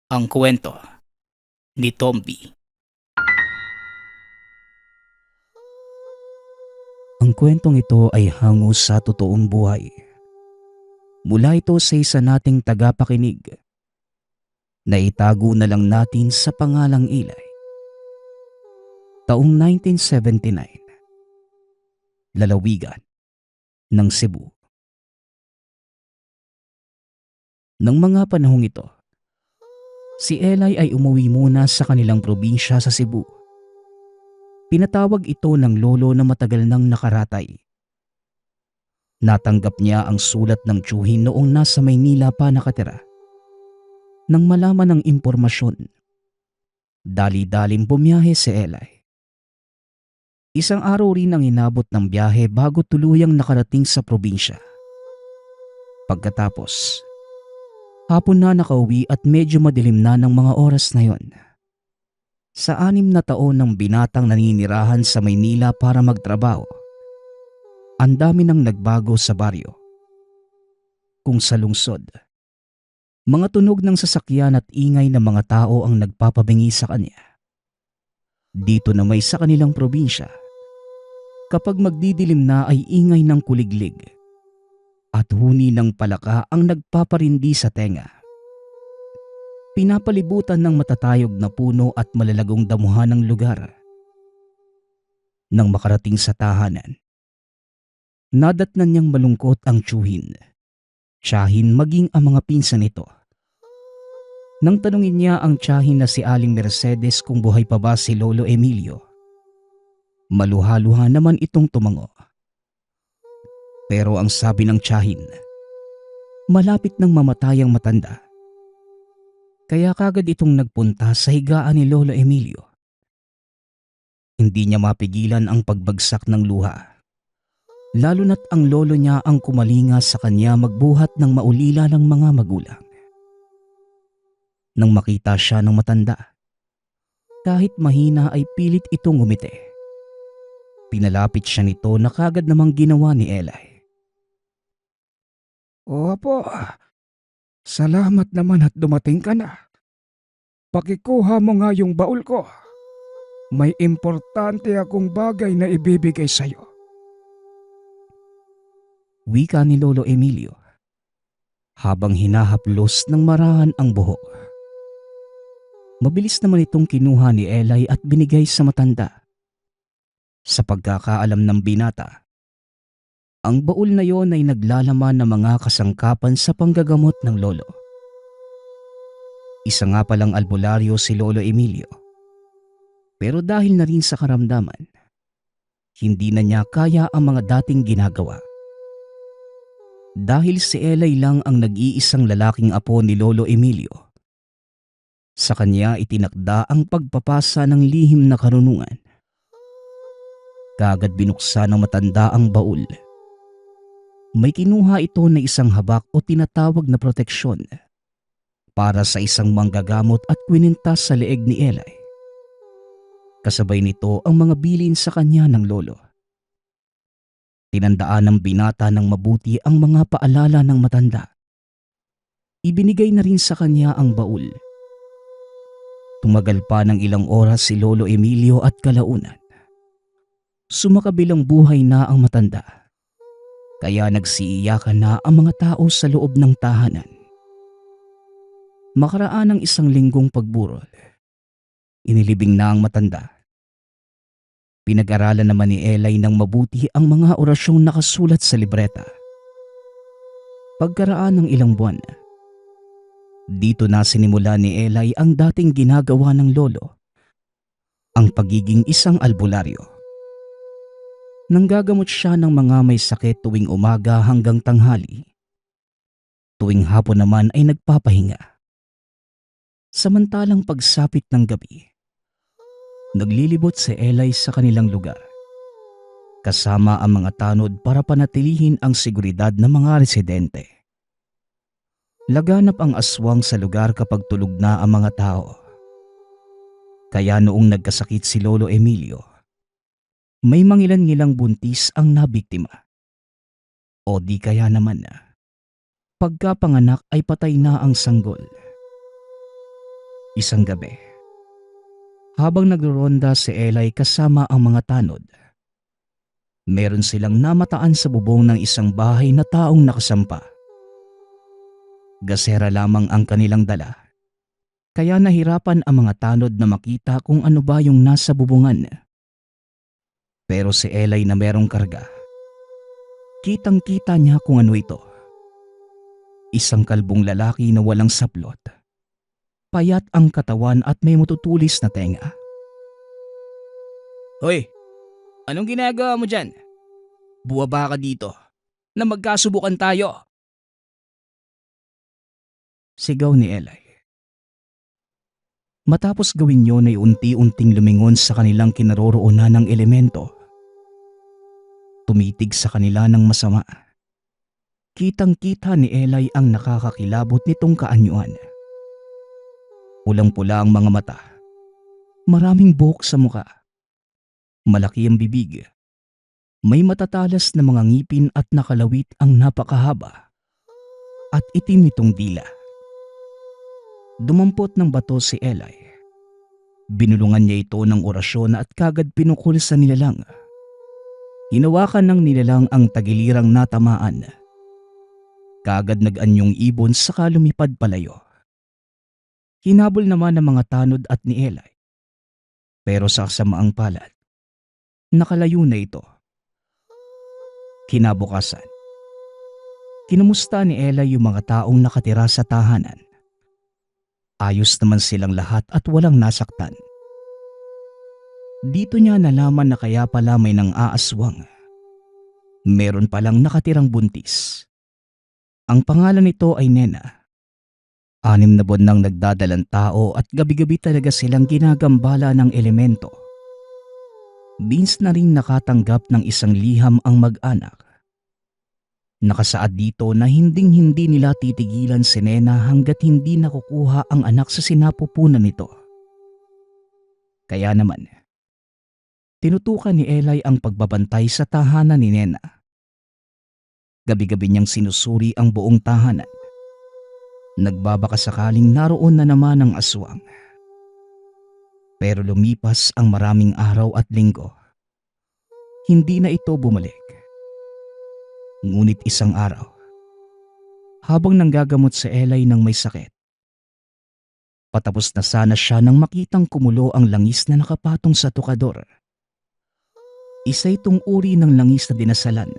Ang kwento ni Tomby. Ang kwentong ito ay hango sa totoong buhay. Mula ito sa isa nating tagapakinig na itago na lang natin sa pangalang Ilay. Taong 1979, lalawigan ng Cebu. Nang mga panahong ito, si Elay ay umuwi muna sa kanilang probinsya sa Cebu. Pinatawag ito ng lolo na matagal nang nakaratay. Natanggap niya ang sulat ng tiyuhin noong nasa Maynila pa nakatira. Nang malaman ng impormasyon, dali-daling bumiyahe si Elay. Isang araw rin ang inabot ng biyahe bago tuluyang nakarating sa probinsya. Pagkatapos, hapon na nakauwi at medyo madilim na ng mga oras na yon. Sa 6 na taon ng binatang naninirahan sa Maynila para magtrabaho, ang dami nang nagbago sa baryo. Kung sa lungsod, mga tunog ng sasakyan at ingay ng mga tao ang nagpapabingi sa kanya. Dito na may sa kanilang probinsya, kapag magdidilim na ay ingay ng kuliglig at huni ng palaka ang nagpaparindi sa tenga. Pinapalibutan ng matatayog na puno at malalagong damuhan ng lugar. Nang makarating sa tahanan, nadatnan niyang malungkot ang tiyuhin, tiyahin maging ang mga pinsan nito. Nang tanungin niya ang tiyahin na si Aling Mercedes kung buhay pa ba si Lolo Emilio, maluha-luha naman itong tumango. Pero ang sabi ng tiyahin, malapit nang mamatay ang matanda. Kaya kagad itong nagpunta sa higaan ni Lolo Emilio. Hindi niya mapigilan ang pagbagsak ng luha. Lalo na't ang lolo niya ang kumalinga sa kanya magbuhat ng maulila ng mga magulang. Nang makita siya ng matanda, kahit mahina ay pilit itong ngumiti. Pinalapit siya nito na kagad namang ginawa ni Elay. Opo, salamat naman at dumating ka na. Pakikuha mo nga yung baul ko. May importante akong bagay na ibibigay sa'yo. Wika ni Lolo Emilio habang hinahaplos ng marahan ang buhok. Mabilis naman itong kinuha ni Elay at binigay sa matanda. Sa pagkakaalam ng binata, ang baul na yon ay naglalaman ng mga kasangkapan sa panggagamot ng lolo. Isa nga palang albularyo si Lolo Emilio. Pero dahil na rin sa karamdaman, hindi na niya kaya ang mga dating ginagawa. Dahil si Elay lang ang nag-iisang lalaking apo ni Lolo Emilio, sa kanya itinakda ang pagpapasa ng lihim na karunungan. Kaagad binuksan ng matanda ang baul. May kinuha ito na isang habak o tinatawag na proteksyon para sa isang manggagamot at kwinintas sa leeg ni Elay. Kasabay nito ang mga bilin sa kanya ng lolo. Tinandaan ng binata ng mabuti ang mga paalala ng matanda. Ibinigay na rin sa kanya ang baul. Tumagal pa ng ilang oras si Lolo Emilio at kalaunan. Sumakabilang buhay na ang matanda. Kaya nagsiiyakan na ang mga tao sa loob ng tahanan. Makaraan ng 1 linggong pagburol, inilibing na ang matanda. Pinag-aralan naman ni Elay ng mabuti ang mga orasyong nakasulat sa libreta. Pagkaraan ng ilang buwan, dito na sinimula ni Elay ang dating ginagawa ng lolo, ang pagiging isang albularyo. Nanggagamot siya ng mga may sakit tuwing umaga hanggang tanghali. Tuwing hapon naman ay nagpapahinga. Samantalang pagsapit ng gabi, naglilibot si Elay sa kanilang lugar, kasama ang mga tanod para panatilihin ang seguridad ng mga residente. Laganap ang aswang sa lugar kapag tulog na ang mga tao. Kaya noong nagkasakit si Lolo Emilio, may mangilan-ngilang buntis ang nabiktima. O di kaya naman pagkapanganak ay patay na ang sanggol. Isang gabi, habang nagroronda si Eli kasama ang mga tanod, meron silang namataan sa bubong ng isang bahay na taong nakasampa. Gasera lamang ang kanilang dala, kaya nahirapan ang mga tanod na makita kung ano ba yung nasa bubungan. Pero si Eli na merong karga, kitang-kita niya kung ano ito. Isang kalbong lalaki na walang saplot. Payat ang katawan at may matutulis na tenga. Hoy, anong ginagawa mo dyan? Buwaba ka dito na magkasubukan tayo. Sigaw ni Eli. Matapos gawin yun ay unti-unting lumingon sa kanilang kinaroroonan ng elemento. Tumitig sa kanila ng masama. Kitang-kita ni Eli ang nakakakilabot nitong kaanyuan. Pulang-pula ang mga mata. Maraming buhok sa muka. Malaki ang bibig. May matatalas na mga ngipin at nakalawit ang napakahaba. At itim nitong dila. Dumampot ng bato si Eli. Binulungan niya ito ng orasyon at kagad pinukul sa nilalang. Hinawakan ng nilalang ang tagilirang natamaan. Kagad nag-anyong ibon saka lumipad palayo. Hinabol naman ng mga tanod at ni Eli. Pero sa kasamaang palad, nakalayo na ito. Kinabukasan, kinumusta ni Eli yung mga taong nakatira sa tahanan. Ayos naman silang lahat at walang nasaktan. Dito niya nalaman na kaya pala may nang-aaswang. Meron palang nakatirang buntis. Ang pangalan nito ay Nena. 6 na buwan nang nagdadalang tao at gabi-gabi talaga silang ginagambala ng elemento. Beans na rin nakatanggap ng isang liham ang mag-anak. Nakasaad dito na hinding-hindi nila titigilan si Nena hanggat hindi nakukuha ang anak sa sinapupunan nito. Kaya naman, tinutukan ni Eli ang pagbabantay sa tahanan ni Nena. Gabi-gabi niyang sinusuri ang buong tahanan. Nagbabaka sakaling naroon na naman ang aswang. Pero lumipas ang maraming araw at linggo. Hindi na ito bumalik. Ngunit isang araw, habang nanggagamot si Eli ng may sakit, patapos na sana siya nang makitang kumulo ang langis na nakapatong sa tukador. Isa itong uri ng langis na dinasalan.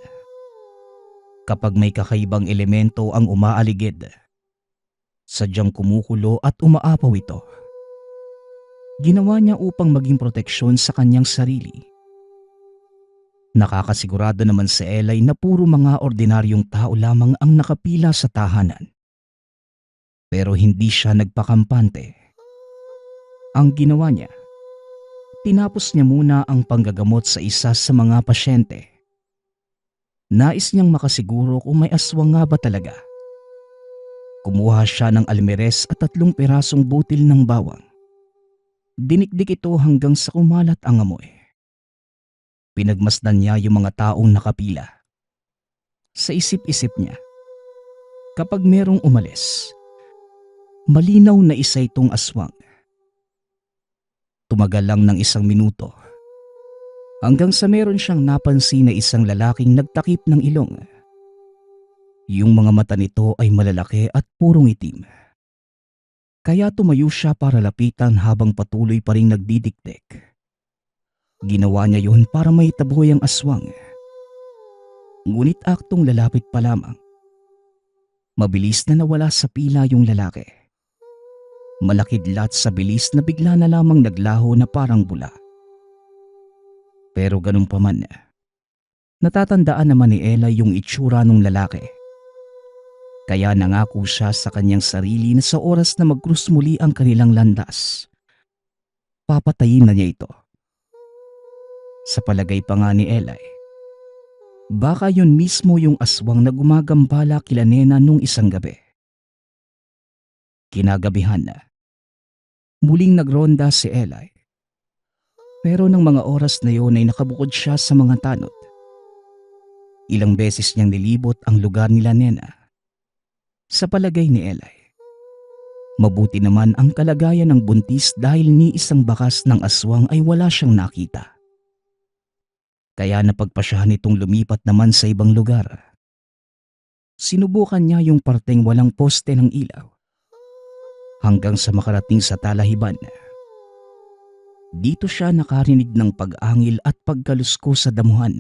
Kapag may kakaibang elemento ang umaaligid, sadyang kumukulo at umaapaw ito. Ginawa niya upang maging proteksyon sa kanyang sarili. Nakakasigurado naman si Eli na puro mga ordinaryong tao lamang ang nakapila sa tahanan. Pero hindi siya nagpakampante. Ang ginawa niya, tinapos niya muna ang panggagamot sa isa sa mga pasyente. Nais niyang makasiguro kung may aswang nga ba talaga. Kumuha siya ng almeres at 3 pirasong butil ng bawang. Dinikdik ito hanggang sa kumalat ang amoy. Pinagmasdan niya yung mga taong nakapila. Sa isip-isip niya, kapag merong umalis, malinaw na isa itong aswang. Tumagal lang ng 1 minuto hanggang sa meron siyang napansin na isang lalaking nagtakip ng ilong. Yung mga mata nito ay malalaki at purong itim. Kaya tumayo siya para lapitan habang patuloy pa ring nagdidikdik. Ginawa niya yun para maitaboy ang aswang. Ngunit aktong lalapit pa lamang, mabilis na nawala sa pila yung lalaki. Malakidlat sa bilis na bigla na lamang naglaho na parang bula. Pero ganun pa man, natatandaan naman ni Eli yung itsura ng lalaki. Kaya nangako siya sa kanyang sarili na sa oras na mag-krus muli ang kanilang landas, papatayin na niya ito. Sa palagay pa nga ni Eli, baka yun mismo yung aswang na gumagambala kila Nena nung isang gabi. Kinagabihan na, muling nagronda si Eli. Pero ng mga oras na yun ay nakabukod siya sa mga tanod. Ilang beses niyang nilibot ang lugar nila Nena. Sa palagay ni Eli, Mabuti naman ang kalagayan ng buntis dahil ni isang bakas ng aswang ay wala siyang nakita. Kaya napagpasyahan itong lumipat naman sa ibang lugar. Sinubukan niya yung parteng walang poste ng ilaw hanggang sa makarating sa talahiban. Dito siya nakarinig ng pag-angil at pagkalusko sa damuhan.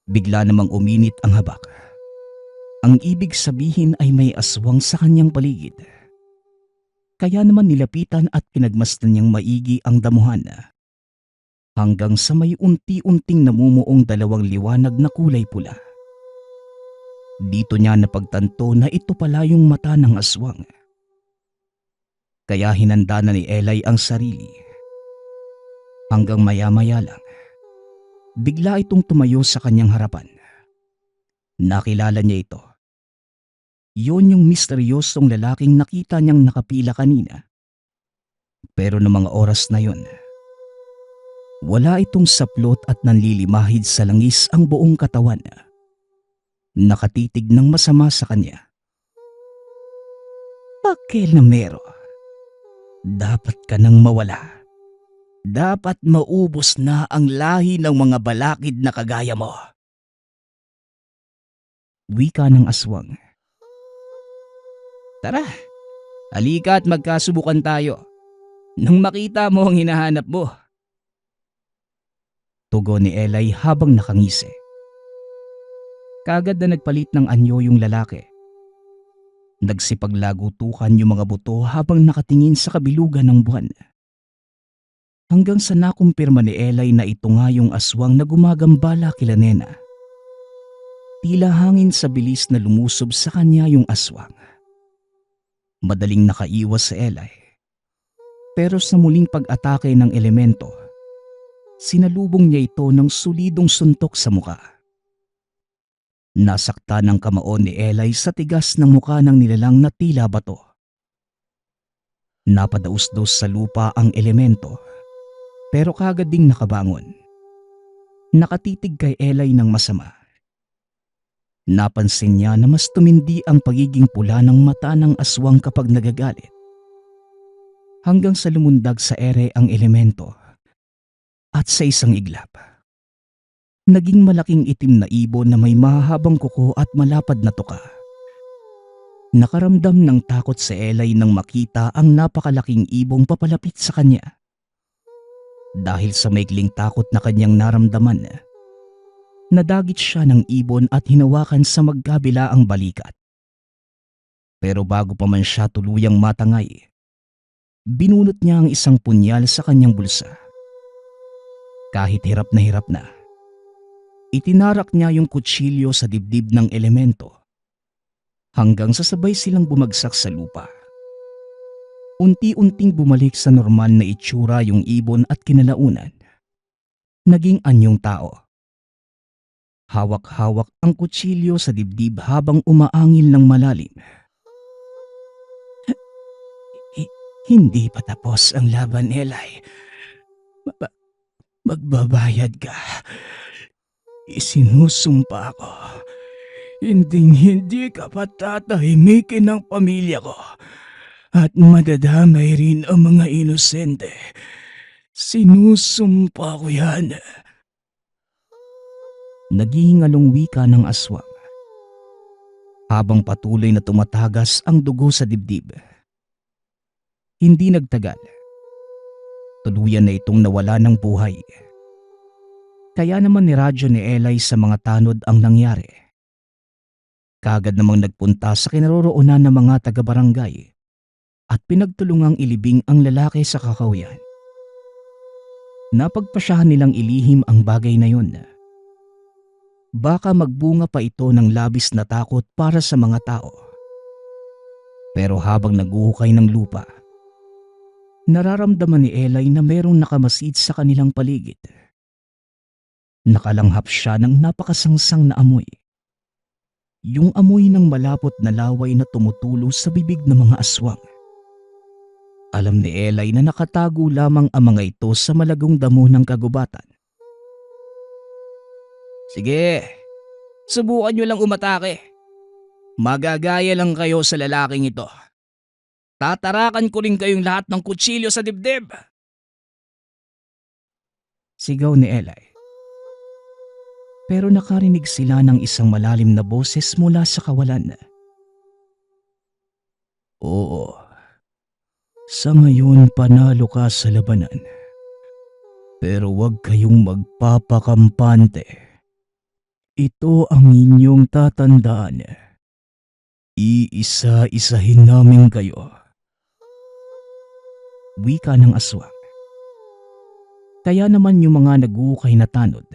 Bigla namang uminit ang habak. Ang ibig sabihin ay may aswang sa kanyang paligid. Kaya naman nilapitan at pinagmasdan niyang maigi ang damuhan. Hanggang sa may unti-unting namumuong dalawang liwanag na kulay pula. Dito niya napagtanto na ito pala yung mata ng aswang. Kaya hinanda na ni Eli ang sarili. Hanggang maya-maya lang, bigla itong tumayo sa kanyang harapan. Nakilala niya ito. Yon yung misteryosong lalaking nakita niyang nakapila kanina. Pero noong mga oras na yon, wala itong saplot at nanlilimahid sa langis ang buong katawan. Nakatitig ng masama sa kanya. Pakialamero, dapat ka nang mawala. Dapat maubos na ang lahi ng mga balakid na kagaya mo. Wika ng aswang. Tara, halika at magkasubukan tayo. Nang makita mo ang hinahanap mo. Tugon ni Eli habang nakangisi. Kaagad na nagpalit ng anyo yung lalaki. Nagsipaglagutukan yung mga buto habang nakatingin sa kabilugan ng buwan. Hanggang sa nakumpirma ni Eli na ito nga yung aswang na gumagambala kila Nena. Tila hangin sa bilis na lumusob sa kanya yung aswang. Madaling nakaiwas si Eli. Pero sa muling pag-atake ng elemento, sinalubong niya ito ng solidong suntok sa muka. Nasakta ng kamao ni Eli sa tigas ng muka ng nilalang na tila bato. Napadausdos sa lupa ang elemento, pero kagad ding nakabangon. Nakatitig kay Eli ng masama. Napansin niya na mas tumindi ang pagiging pula ng mata ng aswang kapag nagagalit. Hanggang sa lumundag sa ere ang elemento at sa isang iglap, naging malaking itim na ibon na may mahahabang kuko at malapad na tuka. Nakaramdam ng takot si Eli nang makita ang napakalaking ibong papalapit sa kanya. Dahil sa maikling takot na kanyang naramdaman, nadagit siya ng ibon at hinawakan sa magkabila ang balikat. Pero bago pa man siya tuluyang matangay, binunot niya ang isang punyal sa kanyang bulsa. Kahit hirap na, itinarak niya yung kutsilyo sa dibdib ng elemento hanggang sa sabay silang bumagsak sa lupa. Unti-unting bumalik sa normal na itsura yung ibon at kinalaunan. Naging anyong tao. Hawak-hawak ang kutsilyo sa dibdib habang umaangil ng malalim. Hindi pa tapos ang laban, Eli. Magbabayad ka. Isinusumpa ko. Hindi ka patatahimikin ng pamilya ko. At madadamay rin ang mga inosente. Sinusumpa ko yan. Naghihingalong wika ng aswang habang patuloy na tumatagas ang dugo sa dibdib. Hindi nagtagal, tuluyan na itong nawala ng buhay. Kaya naman niradyo ni Eli sa mga tanod ang nangyari. Kaagad namang nagpunta sa kinaroroonan ng mga taga-barangay at pinagtulungang ilibing ang lalaki sa kakahuyan. Napagpasyahan nilang ilihim ang bagay na yun. Baka magbunga pa ito ng labis na takot para sa mga tao. Pero habang naguhukay ng lupa, nararamdaman ni Eli na merong nakamasid sa kanilang paligid. Nakalanghap siya ng napakasangsang na amoy. Yung amoy ng malapot na laway na tumutulo sa bibig ng mga aswang. Alam ni Eli na nakatago lamang ang mga ito sa malagong damo ng kagubatan. Sige, subukan nyo lang umatake. Magagaya lang kayo sa lalaking ito. Tatarakan ko rin kayong lahat ng kutsilyo sa dibdib! Sigaw ni Eli. Pero nakarinig sila ng isang malalim na boses mula sa kawalan. Oo, sa ngayon panalo ka sa labanan. Pero huwag kayong magpapakampante. Ito ang inyong tatandaan. Iisa-isahin namin kayo. Wika ng aswang. Kaya naman yung mga naguukay na tanod,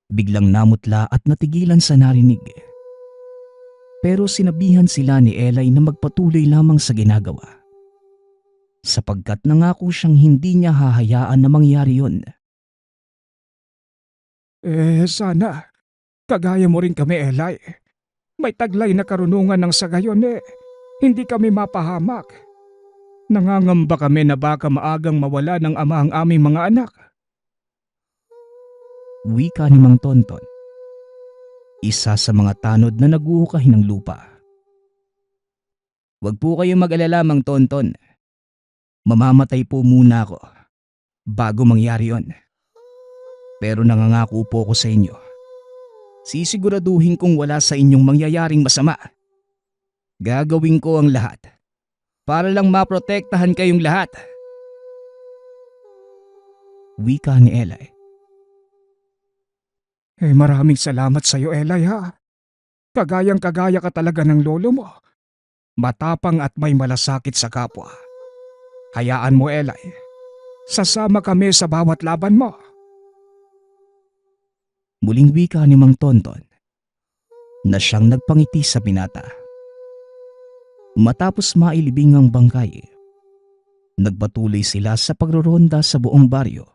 biglang namutla at natigilan sa narinig. Pero sinabihan sila ni Eli na magpatuloy lamang sa ginagawa, sapagkat nangako siyang hindi niya hahayaan na mangyari yun. Sana. Kagaya mo rin kami, Eli. May taglay na karunungan ng sa gayon hindi kami mapahamak. Nangangamba kami na baka maagang mawala ng ama ang aming mga anak. Wika ni Mang Tonton, isa sa mga tanod na naguhukay ng lupa. Huwag po kayong mag-alala, Mang Tonton. Mamamatay po muna ako bago mangyari yon. Pero nangangako po ako sa inyo. Sisiguraduhin kong wala sa inyong mangyayaring masama. Gagawin ko ang lahat para lang maprotektahan kayong lahat. Wika ni Eli. Maraming salamat sa iyo, Eli ha. Kagayang-kagaya ka talaga ng lolo mo. Matapang at may malasakit sa kapwa. Hayaan mo, Eli. Sasama kami sa bawat laban mo. Muling wika ni Mang Tonton na siyang nagpangiti sa binata. Matapos mailibing ang bangkay, nagpatuloy sila sa pagroronda sa buong baryo.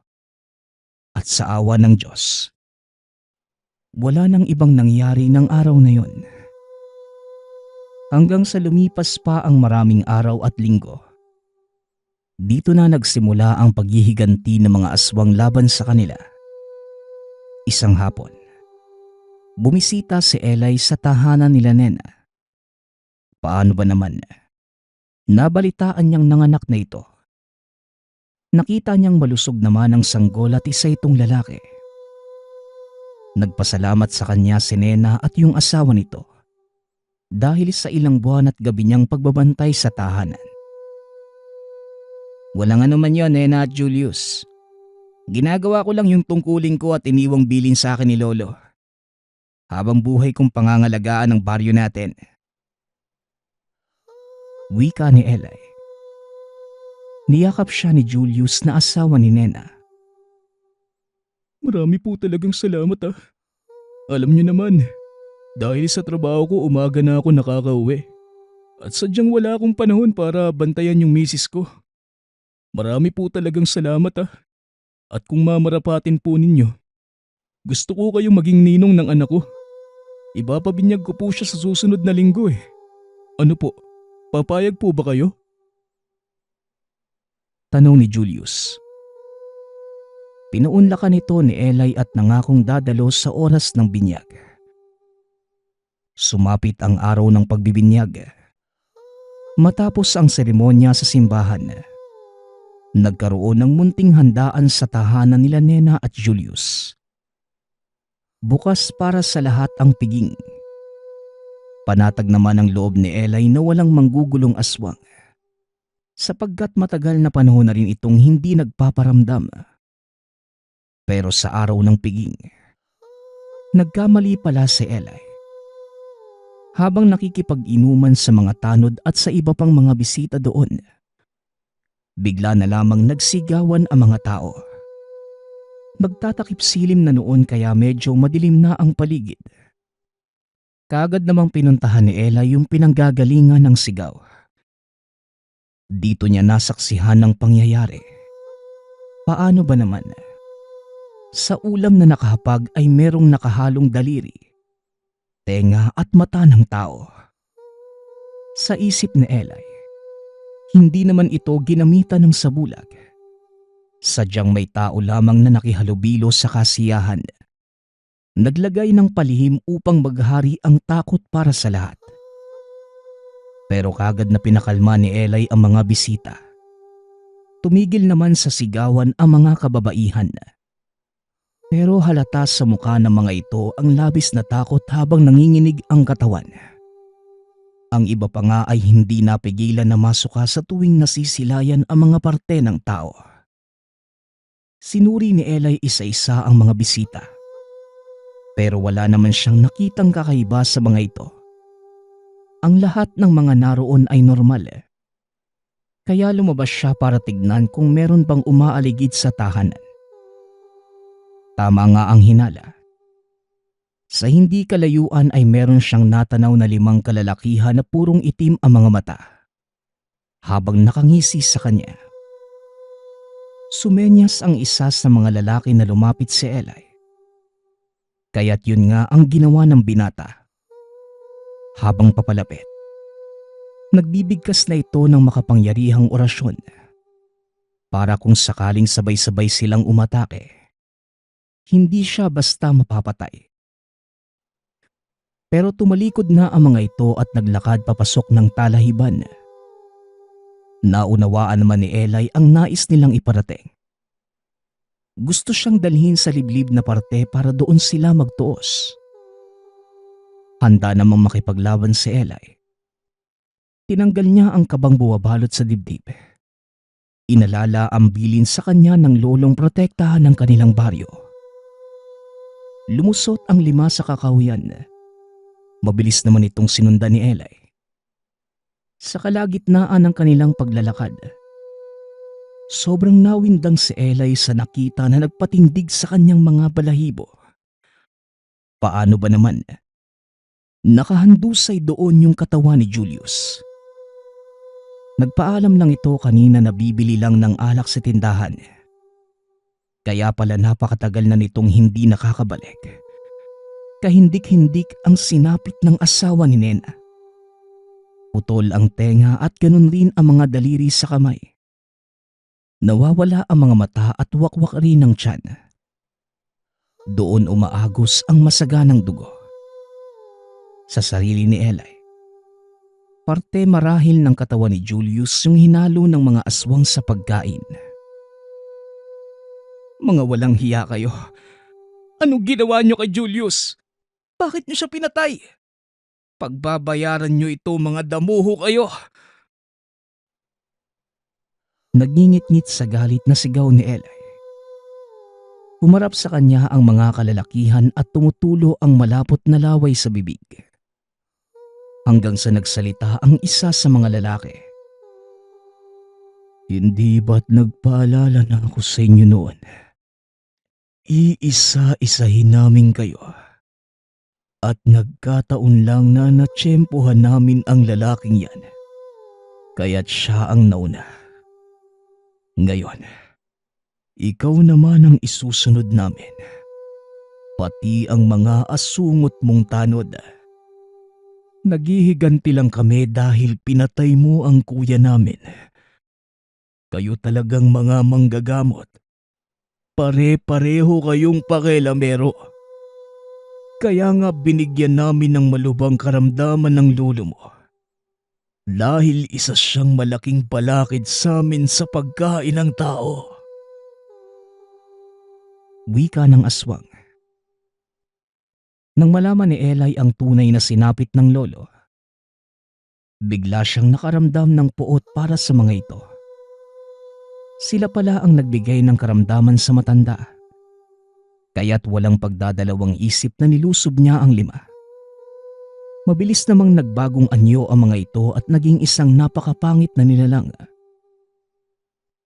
At sa awa ng Diyos, wala nang ibang nangyari ng araw na yon. Hanggang sa lumipas pa ang maraming araw at linggo. Dito na nagsimula ang paghihiganti ng mga aswang laban sa kanila. Isang hapon, bumisita si Eli sa tahanan nila Nena. Paano ba naman? Nabalitaan niyang nanganak na ito. Nakita niyang malusog naman ang sanggol at isa itong lalaki. Nagpasalamat sa kanya si Nena at yung asawa nito dahil sa ilang buwan at gabi niyang pagbabantay sa tahanan. Walang anuman yon, Nena at Julius. Ginagawa ko lang yung tungkulin ko at iniwang bilin sa akin ni Lolo. Habang buhay kong pangangalagaan ng baryo natin. Wika ni Eli. Niyakap siya ni Julius na asawa ni Nena. Marami po talagang salamat ah. Alam niyo naman, dahil sa trabaho ko umaga na ako nakakauwi. At sadyang wala akong panahon para bantayan yung misis ko. Marami po talagang salamat ah. At kung mamarapatin po ninyo, gusto ko kayong maging ninong ng anak ko. Ipapabinyag ko po siya sa susunod na linggo eh. Ano po, papayag po ba kayo? Tanong ni Julius. Pinuunlakan nito ni Eli at nangakong dadalo sa oras ng binyag. Sumapit ang araw ng pagbibinyag. Matapos ang seremonya sa simbahan, nagkaroon ng munting handaan sa tahanan nila Nena at Julius. Bukas para sa lahat ang piging. Panatag naman ang loob ni Eli na walang manggugulong aswang, sapagkat matagal na panahon na rin itong hindi nagpaparamdam. Pero sa araw ng piging, nagkamali pala si Eli. Habang nakikipag-inuman sa mga tanod at sa iba pang mga bisita doon, bigla na lamang nagsigawan ang mga tao. Magtatakip silim na noon kaya medyo madilim na ang paligid. Kaagad namang pinuntahan ni Ella yung pinanggagalingan ng sigaw. Dito niya nasaksihan ng pangyayari. Paano ba naman? Sa ulam na nakahapag ay merong nakahalong daliri, tenga at mata ng tao. Sa isip ni Ella, hindi naman ito ginamitan ng sabulag. Sadyang may tao lamang na nakihalubilo sa kasiyahan. Naglagay ng palihim upang maghari ang takot para sa lahat. Pero kagad na pinakalma ni Eli ang mga bisita. Tumigil naman sa sigawan ang mga kababaihan. Pero halata sa mukha ng mga ito ang labis na takot habang nanginginig ang katawan. Ang iba pa nga ay hindi napigilan na masuka sa tuwing nasisilayan ang mga parte ng tao. Sinuri ni Eli isa-isa ang mga bisita. Pero wala naman siyang nakitang kakaiba sa mga ito. Ang lahat ng mga naroon ay normal. Kaya lumabas siya para tignan kung meron bang umaaligid sa tahanan. Tama nga ang hinala. Sa hindi kalayuan ay meron siyang natanaw na 5 kalalakihan na purong itim ang mga mata. Habang nakangisi sa kanya. Sumenyas ang isa sa mga lalaki na lumapit si Eli. Kaya't yun nga ang ginawa ng binata. Habang papalapit, nagbibigkas na ito ng makapangyarihang orasyon para kung sakaling sabay-sabay silang umatake, hindi siya basta mapapatay. Pero tumalikod na ang mga ito at naglakad papasok ng talahiban. Naunawaan naman ni Eli ang nais nilang iparating. Gusto siyang dalhin sa liblib na parte para doon sila magtuos. Handa namang makipaglaban si Eli. Tinanggal niya ang kabang buwabalot sa dibdib. Inalala ang bilin sa kanya ng lolong protektahan ng kanilang baryo. Lumusot ang 5 sa kakahuyan. Mabilis naman itong sinundan ni Eli. Sa kalagitnaan ng kanilang paglalakad, sobrang nawindang si Eli sa nakita na nagpatindig sa kanyang mga balahibo. Paano ba naman? Nakahandusay doon yung katawan ni Julius. Nagpaalam lang ito kanina na bibili lang ng alak sa tindahan. Kaya pala napakatagal na nitong hindi nakakabalik. Kahindik-hindik ang sinapit ng asawa ni Nena. Putol ang tenga at ganun rin ang mga daliri sa kamay. Nawawala ang mga mata at wakwak rin ang tiyan. Doon umaagos ang masaganang dugo. Sa sarili ni Eli, parte marahil ng katawan ni Julius yung hinalo ng mga aswang sa pagkain. Mga walang hiya kayo. Anong ginawa niyo kay Julius? Bakit niyo siya pinatay? Pagbabayaran niyo ito, mga damuho kayo. Nagngingit-ngit sa galit na sigaw ni Eli. Humarap sa kanya ang mga kalalakihan at tumutulo ang malapot na laway sa bibig. Hanggang sa nagsalita ang isa sa mga lalaki. Hindi ba't nagpaalala na ako sa inyo noon? Iisa-isahin namin kayo. At nagkataon lang na natsyempohan namin ang lalaking yan. Kaya't siya ang nauna. Ngayon, ikaw naman ang isusunod namin. Pati ang mga asungot mong tanod. Naghihiganti lang kami dahil pinatay mo ang kuya namin. Kayo talagang mga manggagamot. Pare-pareho kayong pakialamero. Kaya nga binigyan namin ng malubhang karamdaman ng lolo mo. Dahil isa siyang malaking palakid sa amin sa pagkain ng tao. Wika ng aswang. Nang malaman ni Eli ang tunay na sinapit ng lolo, bigla siyang nakaramdam ng puot para sa mga ito. Sila pala ang nagbigay ng karamdaman sa matanda. Kaya't walang pagdadalawang isip na nilusob niya ang 5. Mabilis namang nagbagong anyo ang mga ito at naging isang napakapangit na nilalang.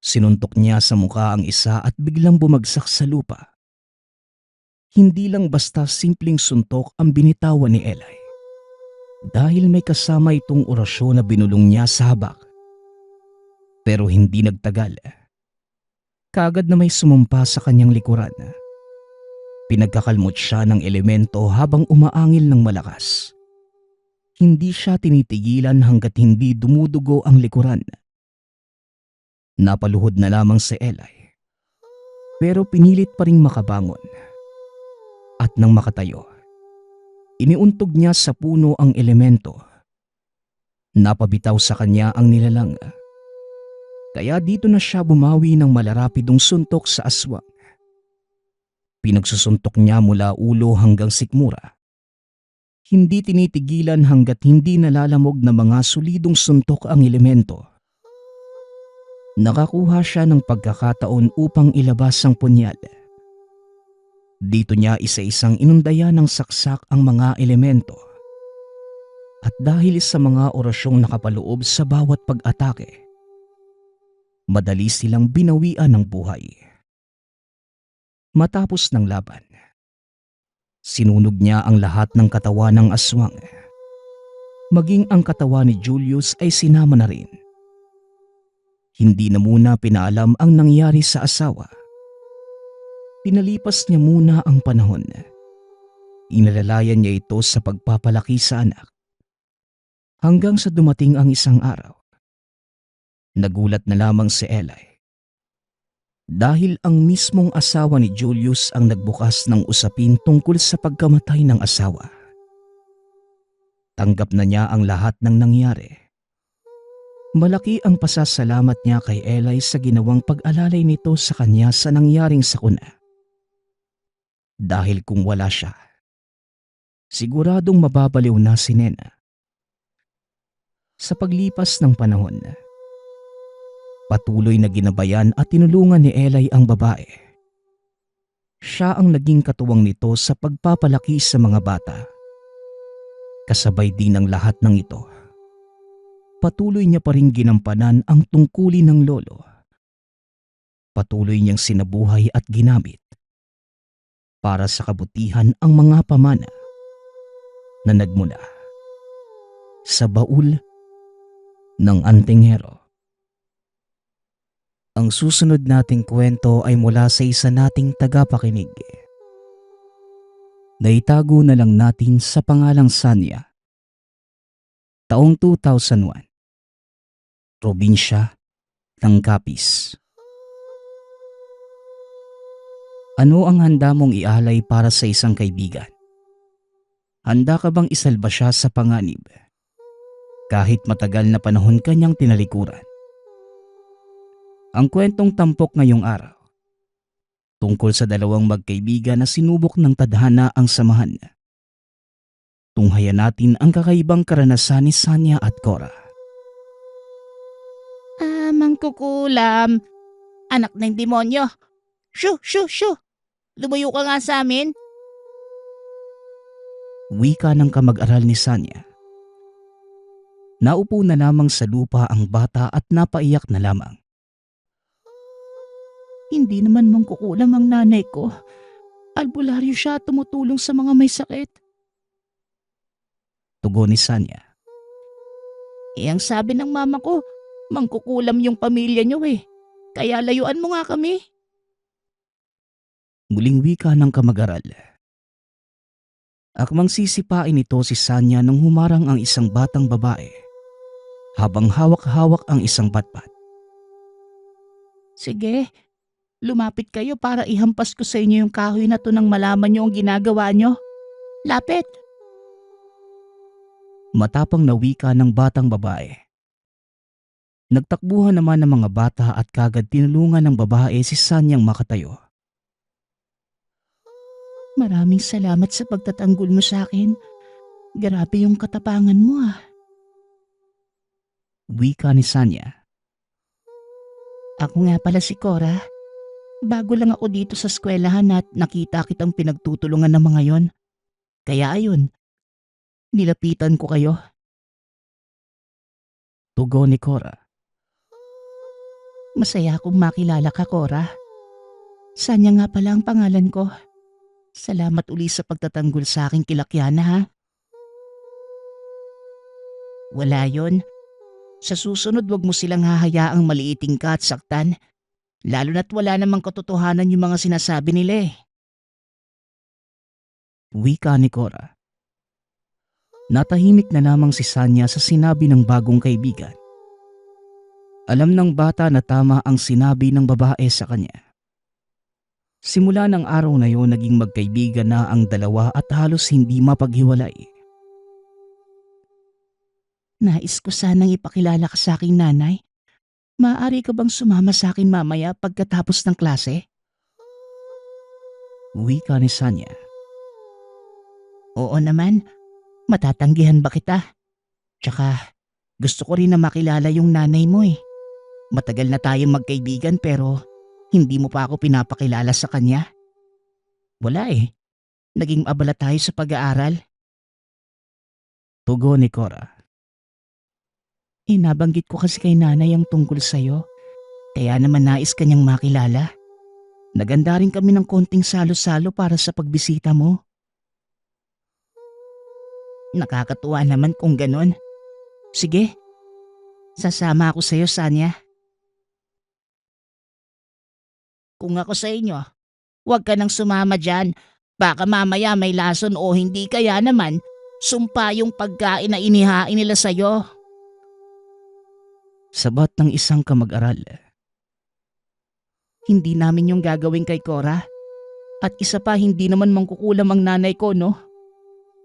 Sinuntok niya sa mukha ang isa at biglang bumagsak sa lupa. Hindi lang basta simpleng suntok ang binitawan ni Eli. Dahil may kasama itong orasyon na binulong niya sa habak. Pero hindi nagtagal. Kaagad na may sumumpa sa kanyang likuran. Pinagkakalmot siya ng elemento habang umaangil ng malakas. Hindi siya tinitigilan hanggat hindi dumudugo ang likuran. Napaluhod na lamang si Eli. Pero pinilit pa ring makabangon. At nang makatayo, iniuntog niya sa puno ang elemento. Napabitaw sa kanya ang nilalang. Kaya dito na siya bumawi ng malarapidong suntok sa aswang. Pinagsusuntok niya mula ulo hanggang sikmura. Hindi tinitigilan hanggat hindi nalalamog na mga solidong suntok ang elemento. Nakakuha siya ng pagkakataon upang ilabas ang punyal. Dito niya isa-isang inundayan ng saksak ang mga elemento. At dahil sa mga orasyong nakapaloob sa bawat pag-atake, madali silang binawian ng buhay. Matapos ng laban, sinunog niya ang lahat ng katawan ng aswang. Maging ang katawan ni Julius ay sinama na rin. Hindi na muna pinaalam ang nangyari sa asawa. Pinalipas niya muna ang panahon. Inalalayan niya ito sa pagpapalaki sa anak. Hanggang sa dumating ang isang araw. Nagulat na lamang si Eli. Dahil ang mismong asawa ni Julius ang nagbukas ng usapin tungkol sa pagkamatay ng asawa. Tanggap na niya ang lahat ng nangyari. Malaki ang pasasalamat niya kay Eli sa ginawang pag-alalay nito sa kanya sa nangyaring sakuna. Dahil kung wala siya, siguradong mababaliw na si Nena. Sa paglipas ng panahon, patuloy na ginabayan at tinulungan ni Eli ang babae. Siya ang naging katuwang nito sa pagpapalaki sa mga bata. Kasabay din ng lahat ng ito, patuloy niya pa rin ginampanan ang tungkulin ng lolo. Patuloy niyang sinabuhay at ginamit para sa kabutihan ang mga pamana na nagmula sa baul ng antinghero. Ang susunod nating kwento ay mula sa isa nating tagapakinig. Naitago na lang natin sa pangalang Sanya. Taong 2001. Probinsya ng Capiz. Ano ang handa mong ialay para sa isang kaibigan? Handa ka bang isalba siya sa panganib? Kahit matagal na panahon kanyang tinalikuran. Ang kwentong tampok ngayong araw, tungkol sa dalawang magkaibigan na sinubok ng tadhana ang samahan. Tunghayan natin ang kakaibang karanasan ni Sanya at Cora. Mangkukulam. Anak ng demonyo. Shoo, shoo, shoo. Lumayo ka nga sa amin. Wika ng kamag-aral ni Sanya. Naupo na lamang sa lupa ang bata at napaiyak na lamang. Hindi naman mangkukulam ang nanay ko. Albularyo siya at tumutulong sa mga may sakit. Tugon ni Sanya. Ang sabi ng mama ko, mangkukulam yung pamilya niyo eh. Kaya layuan mo nga kami. Muling wika ng kamag-aral. Akmang sisipain ito si Sanya nang humarang ang isang batang babae habang hawak-hawak ang isang batbat. Sige, lumapit kayo para ihampas ko sa inyo yung kahoy na to nang malaman niyo ang ginagawa niyo. Lapit! Matapang na wika ng batang babae. Nagtakbuhan naman ng mga bata at kagad tinulungan ng babae si Sanyang makatayo. Maraming salamat sa pagtatanggol mo sa akin. Grabe yung katapangan mo ah. Wika ni Sanya. Ako nga pala si Cora. Bago lang ako dito sa eskwelahan at nakita kitang pinagtutulungan ng mga yon. Kaya ayun, nilapitan ko kayo. Tugon ni Cora. Masaya akong makilala ka, Cora. Sanya nga pala ang pangalan ko. Salamat uli sa pagtatanggol sa aking kilakyana ha. Wala yon. Sa susunod wag mo silang hahayaang maliiting ka at saktan. Lalo na't wala namang katotohanan yung mga sinasabi nila eh. Wika ni Cora. Natahimik na lamang si Sanya sa sinabi ng bagong kaibigan. Alam ng bata na tama ang sinabi ng babae sa kanya. Simula ng araw na yon naging magkaibigan na ang dalawa at halos hindi mapaghiwalay. Nais ko sanang ipakilala ka sa aking nanay. Maaari ka bang sumama sa akin mamaya pagkatapos ng klase? Wika ni Sanya. Oo naman, matatanggihan ba kita? Tsaka gusto ko rin na makilala yung nanay mo eh. Matagal na tayong magkaibigan pero hindi mo pa ako pinapakilala sa kanya. Wala eh, naging abala tayo sa pag-aaral. Tugon ni Cora. Nabanggit ko kasi kay nanay ang tungkol sa'yo. Kaya naman nais kanyang makilala. Naganda rin kami ng konting salo-salo para sa pagbisita mo. Nakakatuwa naman kung ganon. Sige, sasama ako sa'yo, Sanya. Kung ako sa inyo, huwag ka nang sumama dyan. Baka mamaya may lason o hindi kaya naman, sumpa yung pagkain na inihain nila sa'yo. Sabat ng isang kamag-aral. Hindi namin yung gagawin kay Cora. At isa pa, hindi naman mangkukulam ang nanay ko, no?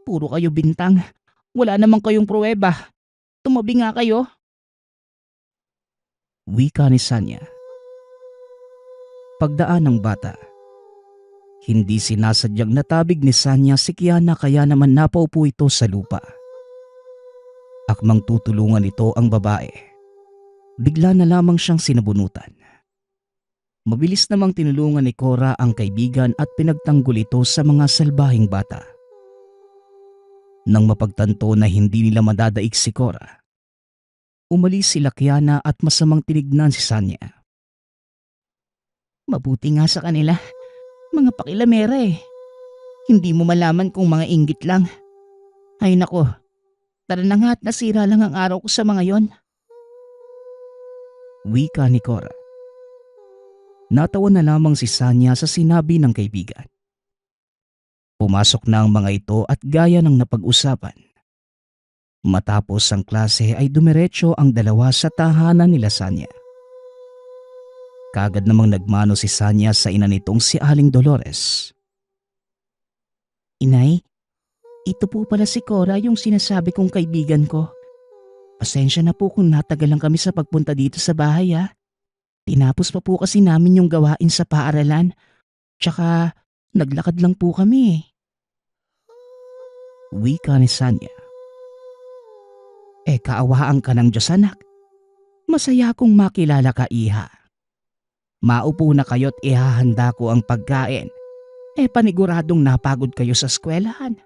Puro kayo bintang. Wala namang kayong pruweba. Tumabi nga kayo. Wika ni Sanya. Pagdaan ng bata. Hindi sinasadyang natabig ni Sanya si Kiana kaya naman napaupo ito sa lupa. Akmang tutulungan ito ang babae. Bigla na lamang siyang sinabunutan. Mabilis namang tinulungan ni Cora ang kaibigan at pinagtanggol ito sa mga salbahing bata. Nang mapagtanto na hindi nila madadaig si Cora, umalis sila Kiana at masamang tinignan si Sanya. Mabuti nga sa kanila. Mga pakilamera eh. Hindi mo malaman kung mga inggit lang. Ay nako, tara na nga at nasira lang ang araw ko sa mga yon. Wika ni Cora. Natawa na lamang si Sanya sa sinabi ng kaibigan. Pumasok na ang mga ito at gaya ng napag-usapan. Matapos ang klase ay dumiretso ang dalawa sa tahanan nila Sanya. Kagad namang nagmano si Sanya sa ina nitong si Aling Dolores. Inay, ito po pala si Cora yung sinasabi kong kaibigan ko. Pasensya na po kung natagalan kami sa pagpunta dito sa bahay ha. Tinapos pa po kasi namin yung gawain sa paaralan. Tsaka naglakad lang po kami eh. Wika ni Sanya. Kaawaan ka ng Diyos anak. Masaya akong makilala ka iha. Maupo na kayo't ihahanda ko ang pagkain. Paniguradong napagod kayo sa eskwelahan.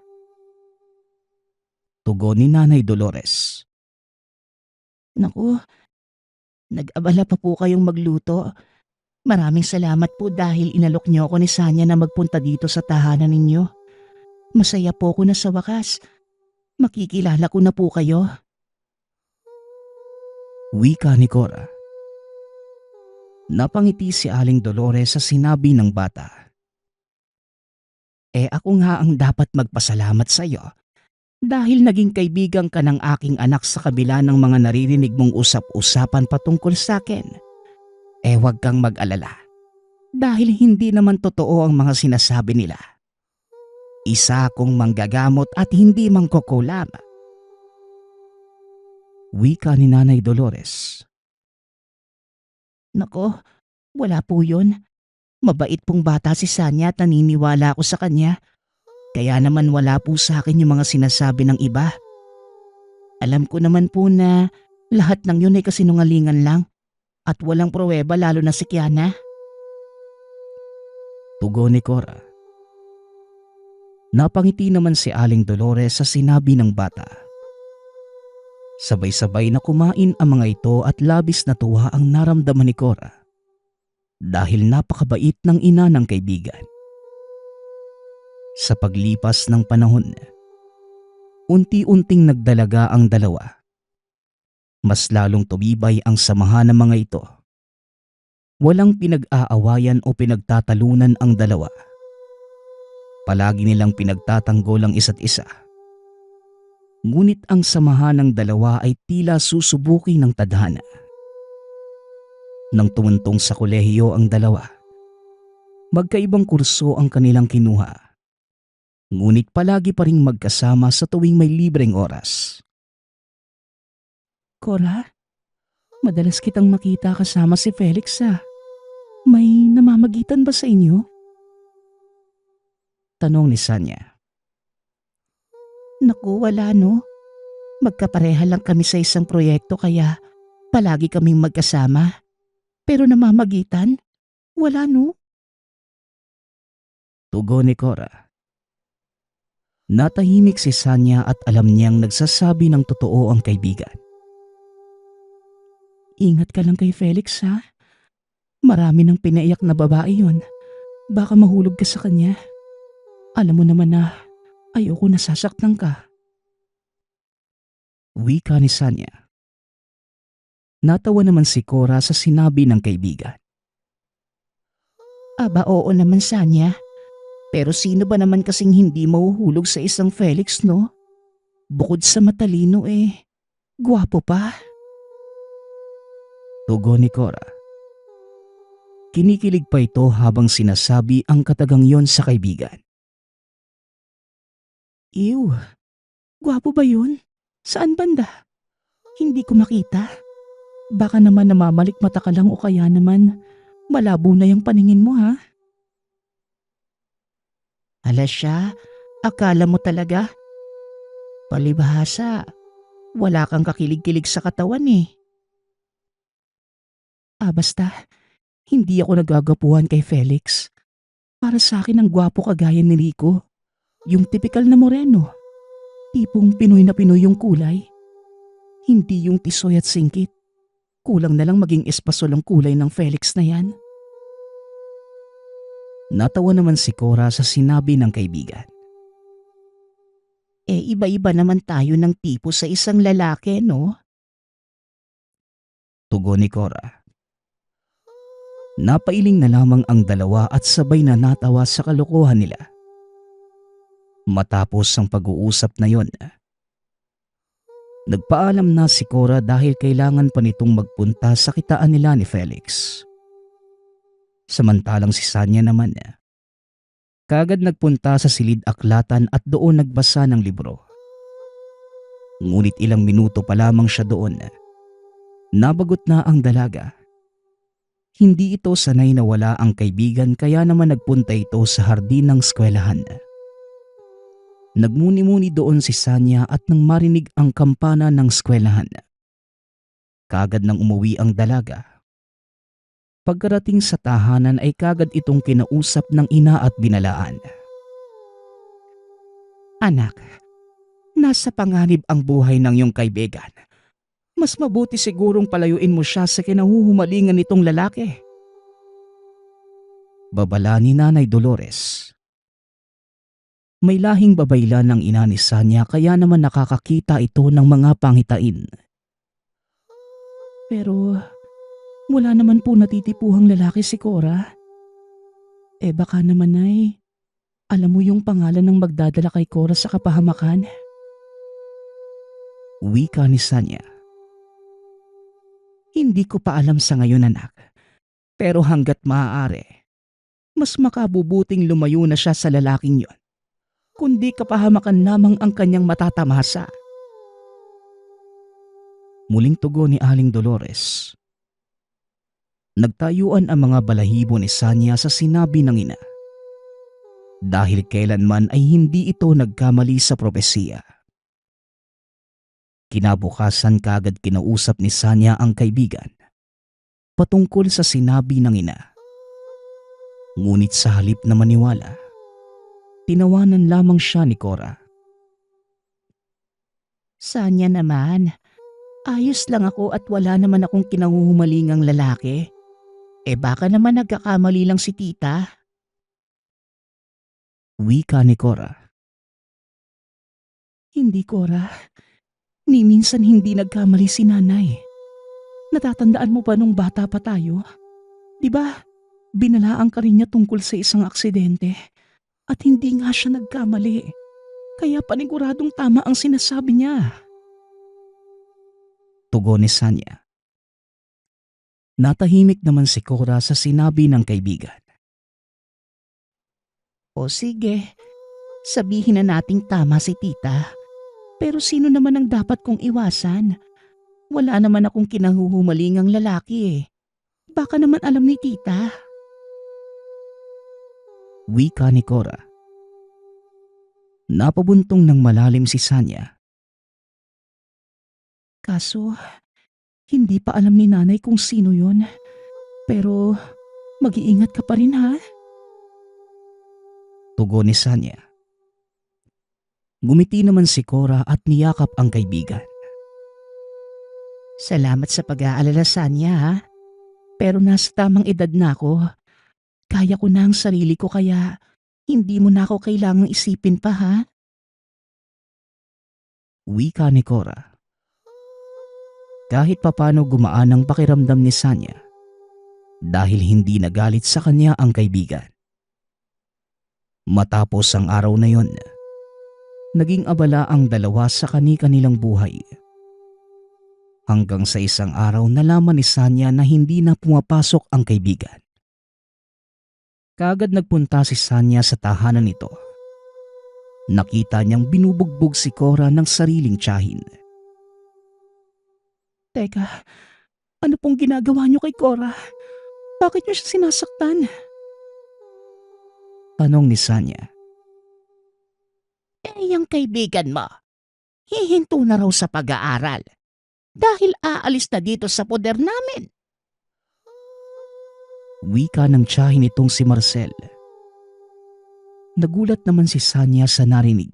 Tugon ni Nanay Dolores. Naku, nag-abala pa po kayong magluto. Maraming salamat po dahil inalok niyo ako ni Sanya na magpunta dito sa tahanan ninyo. Masaya po ko na sa wakas. Makikilala ko na po kayo. Wika ni Cora. Napangiti si Aling Dolores sa sinabi ng bata. Ako nga ang dapat magpasalamat sa iyo. Dahil naging kaibigan ka ng aking anak sa kabila ng mga naririnig mong usap-usapan patungkol sa akin. Huwag kang mag-alala. Dahil hindi naman totoo ang mga sinasabi nila. Isa akong manggagamot at hindi mangkukulam. Wika ni Nanay Dolores. Nako, wala po yun. Mabait pong bata si Sanya at naniniwala ako sa kanya. Kaya naman wala po sa akin yung mga sinasabi ng iba. Alam ko naman po na lahat ng yun ay kasinungalingan lang at walang pruweba lalo na si Kiana. Tugon ni Cora. Napangiti naman si Aling Dolores sa sinabi ng bata. Sabay-sabay na kumain ang mga ito at labis na tuwa ang naramdaman ni Cora dahil napakabait ng ina ng kaibigan. Sa paglipas ng panahon, unti-unting nagdalaga ang dalawa. Mas lalong tumibay ang samahan ng mga ito. Walang pinag-aawayan o pinagtatalunan ang dalawa. Palagi nilang pinagtatanggol ang isa't isa. Ngunit ang samahan ng dalawa ay tila susubuki ng tadhana. Nang tumuntong sa kolehiyo ang dalawa, magkaibang kurso ang kanilang kinuha. Ngunit palagi pa ring magkasama sa tuwing may libreng oras. Cora, madalas kitang makita kasama si Felix ah. May namamagitan ba sa inyo? Tanong ni Sanya. Naku, wala no. Magkapareha lang kami sa isang proyekto kaya palagi kaming magkasama. Pero namamagitan? Wala no. Tugon ni Cora. Natahimik si Sanya at alam niyang nagsasabi ng totoo ang kaibigan. Ingat ka lang kay Felix ha. Marami ng pinaiyak na babae yon. Baka mahulog ka sa kanya. Alam mo naman na ayoko nasasaktan ka. Wika ni Sanya. Natawa naman si Cora sa sinabi ng kaibigan. Aba oo naman Sanya. Pero sino ba naman kasing hindi mahuhulog sa isang Felix no? Bukod sa matalino gwapo pa. Tugon ni Cora. Kinikilig pa ito habang sinasabi ang katagang yon sa kaibigan. Ew, gwapo ba yun? Saan banda? Hindi ko makita. Baka naman namamalik mata ka lang o kaya naman malabo na yung paningin mo ha? Hala siya, akala mo talaga? Palibhasa, wala kang kakilig-kilig sa katawan eh. Basta, hindi ako nagagapuhan kay Felix. Para sa akin ang gwapo kagaya ni Rico. Yung tipikal na moreno. Tipong Pinoy na Pinoy yung kulay. Hindi yung tisoy at singkit. Kulang na lang maging espasol ang kulay ng Felix na yan. Natawa naman si Cora sa sinabi ng kaibigan. Iba-iba naman tayo ng tipo sa isang lalaki, no? Tugon ni Cora. Napailing na lamang ang dalawa at sabay na natawa sa kalokohan nila. Matapos ang pag-uusap na yon, nagpaalam na si Cora dahil kailangan pa nitong magpunta sa kitaan nila ni Felix. Samantalang si Sanya naman, kaagad nagpunta sa silid aklatan at doon nagbasa ng libro. Ngunit ilang minuto pa lamang siya doon, nabagot na ang dalaga. Hindi ito sanay na wala ang kaibigan kaya naman nagpunta ito sa hardin ng eskwelahan. Nagmuni-muni doon si Sanya at nang marinig ang kampana ng eskwelahan. Kaagad nang umuwi ang dalaga. Pagkarating sa tahanan ay kaagad itong kinausap ng ina at binalaan. Anak, nasa panganib ang buhay ng iyong kaibigan. Mas mabuti sigurong palayuin mo siya sa kinahuhumalingan nitong lalaki. Babala ni Nanay Dolores. May lahing babaylan ng ina ni Sanya kaya naman nakakakita ito ng mga pangitain. Pero wala naman po natitipuhang lalaki si Cora. Baka naman ay alam mo yung pangalan ng magdadala kay Cora sa kapahamakan? Wika ni Sanya. Hindi ko pa alam sa ngayon anak. Pero hanggat maaari, mas makabubuting lumayo na siya sa lalaking yon. Kundi kapahamakan lamang ang kanyang matatamasa. Muling tugon ni Aling Dolores. Nagtayuan ang mga balahibo ni Sanya sa sinabi ng ina. Dahil kailanman ay hindi ito nagkamali sa propesiya. Kinabukasan kaagad kinausap ni Sanya ang kaibigan patungkol sa sinabi ng ina. Ngunit sa halip na maniwala, tinawanan lamang siya ni Cora. Sanya naman, ayos lang ako at wala naman akong kinahuhumalingang lalaki. Baka naman nagkakamali lang si tita. Wika ni Cora. Hindi Cora. Ni minsan hindi nagkamali si nanay. Natatandaan mo ba nung bata pa tayo? Di ba, binalaan ka rin niya tungkol sa isang aksidente at hindi nga siya nagkamali. Kaya paniguradong tama ang sinasabi niya. Tugon ni Sanya. Natahimik naman si Cora sa sinabi ng kaibigan. O sige, sabihin na nating tama si tita. Pero sino naman ang dapat kong iwasan? Wala naman akong kinahuhumalingang lalaki eh. Baka naman alam ni tita. Wika ni Cora. Napabuntong ng malalim si Sanya. Kaso, hindi pa alam ni nanay kung sino yon. Pero, mag-iingat ka pa rin ha. Tugon ni Sanya. Ngumiti naman si Cora at niyakap ang kaibigan. Salamat sa pag-aalala Sanya ha. Pero nasa tamang edad na ako. Kaya ko na ang sarili ko kaya hindi mo na ako kailangang isipin pa ha. Wika ni Cora. Kahit papano gumaan ang pakiramdam ni Sanya dahil hindi nagalit sa kanya ang kaibigan. Matapos ang araw na yon, naging abala ang dalawa sa kani-kanilang buhay. Hanggang sa isang araw nalaman ni Sanya na hindi na pumapasok ang kaibigan. Kaagad nagpunta si Sanya sa tahanan nito. Nakita niyang binubugbog si Cora ng sariling tiyahin. Teka, ano pong ginagawa niyo kay Cora? Bakit niyo siya sinasaktan? Tanong ni Sanya. Yung kaibigan mo, hihinto na raw sa pag-aaral dahil aalis na dito sa poder namin. Wika ng tiyahin nitong si Marcel. Nagulat naman si Sanya sa narinig.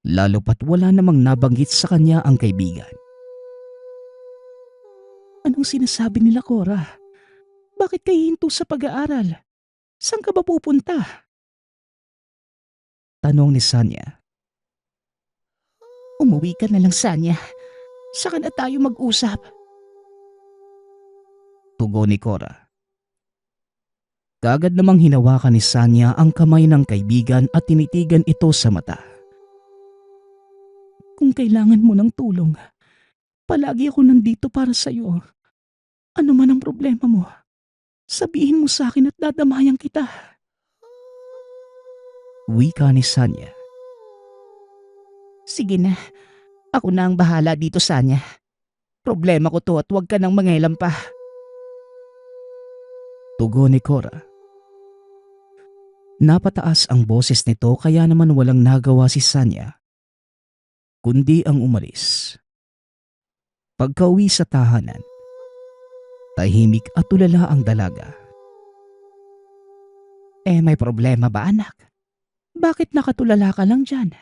Lalo pat wala namang nabanggit sa kanya ang kaibigan. Anong sinasabi nila, Cora? Bakit kayo hinto sa pag-aaral? Saan ka ba pupunta? Tanong ni Sanya. Umuwi ka na lang, Sanya. Saka na tayo mag-usap. Tugon ni Cora. Kaagad namang hinawakan ni Sanya ang kamay ng kaibigan at tinitigan ito sa mata. Kung kailangan mo ng tulong, palagi ako nandito para sa'yo. Ano man ang problema mo, sabihin mo sa akin at dadamayan kita. Wika ni Sanya. Sige na, ako na ang bahala dito, Sanya. Problema ko to at huwag ka nang mangailam pa. Tugon ni Cora. Napataas ang boses nito kaya naman walang nagawa si Sanya, kundi ang umalis. Pagkauwi sa tahanan, tahimik at tulala ang dalaga. May problema ba, anak? Bakit nakatulala ka lang dyan?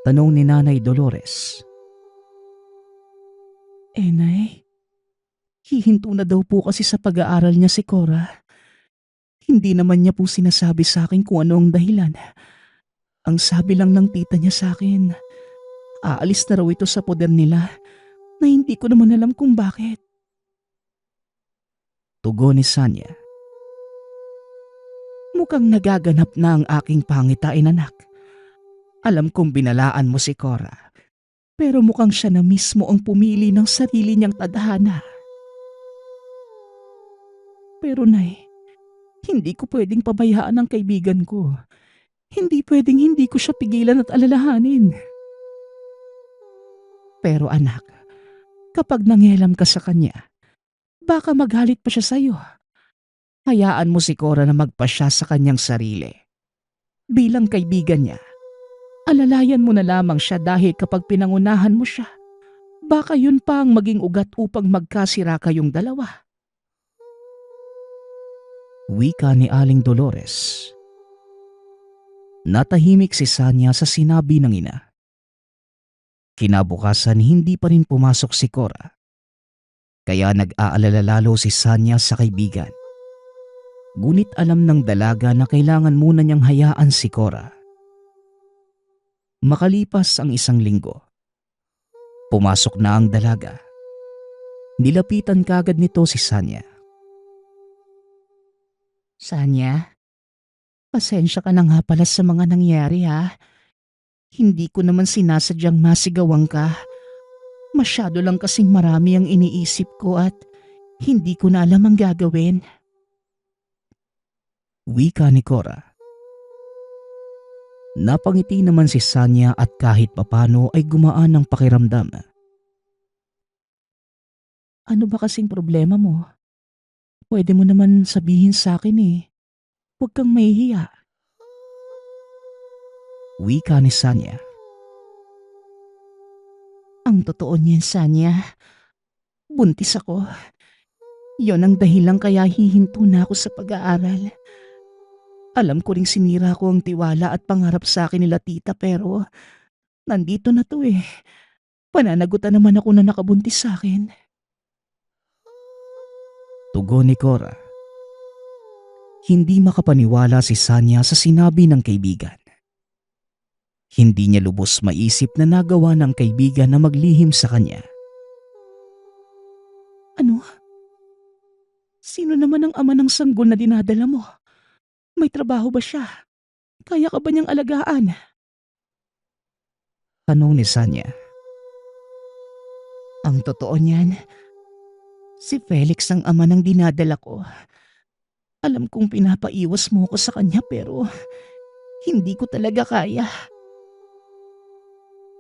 Tanong ni Nanay Dolores. Nay, hihinto na daw po kasi sa pag-aaral niya si Cora. Hindi naman niya po sinasabi sa akin kung ano ang dahilan. Ang sabi lang ng tita niya sa akin, aalis na raw ito sa poder nila na hindi ko naman alam kung bakit. Tugon ni Sanya. Mukhang nagaganap na ang aking pangitain, anak. Alam kong binalaan mo si Cora, pero mukhang siya na mismo ang pumili ng sarili niyang tadhana. Pero Nay, hindi ko pwedeng pabayaan ang kaibigan ko. Hindi pwedeng hindi ko siya pigilan at alalahanin. Pero anak, kapag nangyalam ka sa kanya, baka magalit pa siya sa'yo. Hayaan mo si Cora na magpasya sa kanyang sarili. Bilang kaibigan niya, alalayan mo na lamang siya dahil kapag pinangunahan mo siya, baka yun pa ang maging ugat upang magkasira kayong dalawa. Wika ni Aling Dolores. Natahimik si Sanya sa sinabi ng ina. Kinabukasan hindi pa rin pumasok si Cora. Kaya nag-aalala lalo si Sanya sa kaibigan. Ngunit alam ng dalaga na kailangan muna niyang hayaan si Cora. Makalipas ang isang linggo, pumasok na ang dalaga. Nilapitan kagad nito si Sanya. Sanya, pasensya ka na nga pala sa mga nangyari ha. Hindi ko naman sinasadyang masigawan ka. Masyado lang kasing marami ang iniisip ko at hindi ko na alam ang gagawin. Wika ni Cora. Napangiti naman si Sanya at kahit papano ay gumaan ang pakiramdam. Ano ba kasing problema mo? Pwede mo naman sabihin sa akin eh. Huwag kang mahihiya. Wika ni Sanya. Ang totoo niyan, Sanya. Buntis ako. Yon ang dahilan kaya hihinto na ako sa pag-aaral. Alam ko ring sinira ko ang tiwala at pangarap sa akin nila tita pero nandito na to eh. Pananagutan naman ako na nakabuntis sa akin. Tugon ni Cora. Hindi makapaniwala si Sanya sa sinabi ng kaibigan. Hindi niya lubos maisip na nagawa ng kaibigan na maglihim sa kanya. Ano? Sino naman ang ama ng sanggol na dinadala mo? May trabaho ba siya? Kaya ka ba niyang alagaan? Tanong ni Sanya. Ang totoo niyan, si Felix ang ama ng dinadala ko. Alam kong pinapaiwas mo ko sa kanya pero hindi ko talaga kaya.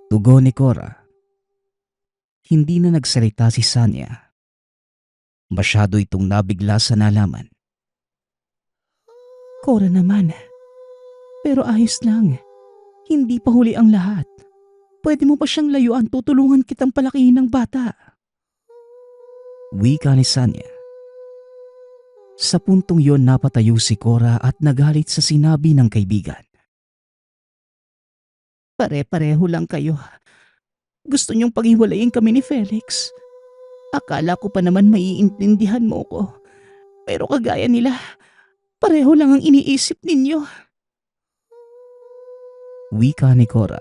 Tugon ni Cora. Hindi na nagsalita si Sanya. Masyado itong nabigla sa nalaman. Cora naman. Pero ayos lang. Hindi pa huli ang lahat. Pwede mo pa siyang layuan, tutulungan kitang palakihin ng bata. Wika ni Sanya. Sa puntong yon napatayo si Cora at nagalit sa sinabi ng kaibigan. Pare-pareho lang kayo. Gusto niyong paghiwalayin kami ni Felix. Akala ko pa naman maiintindihan mo ko. Pero kagaya nila, pareho lang ang iniisip ninyo. Wika ni Cora.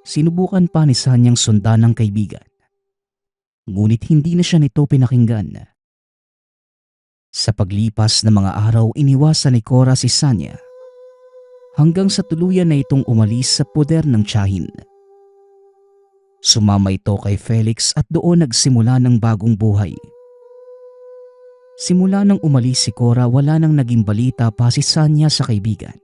Sinubukan pa ni Sanyang sundan ng kaibigan. Ngunit hindi na siya nito pinakinggan. Sa paglipas ng mga araw, iniwasan ni Cora si Sanya hanggang sa tuluyan na itong umalis sa poder ng tiyahin. Sumama ito kay Felix at doon nagsimula ng bagong buhay. Simula nang umalis si Cora, wala nang naging balita pa si Sanya sa kaibigan.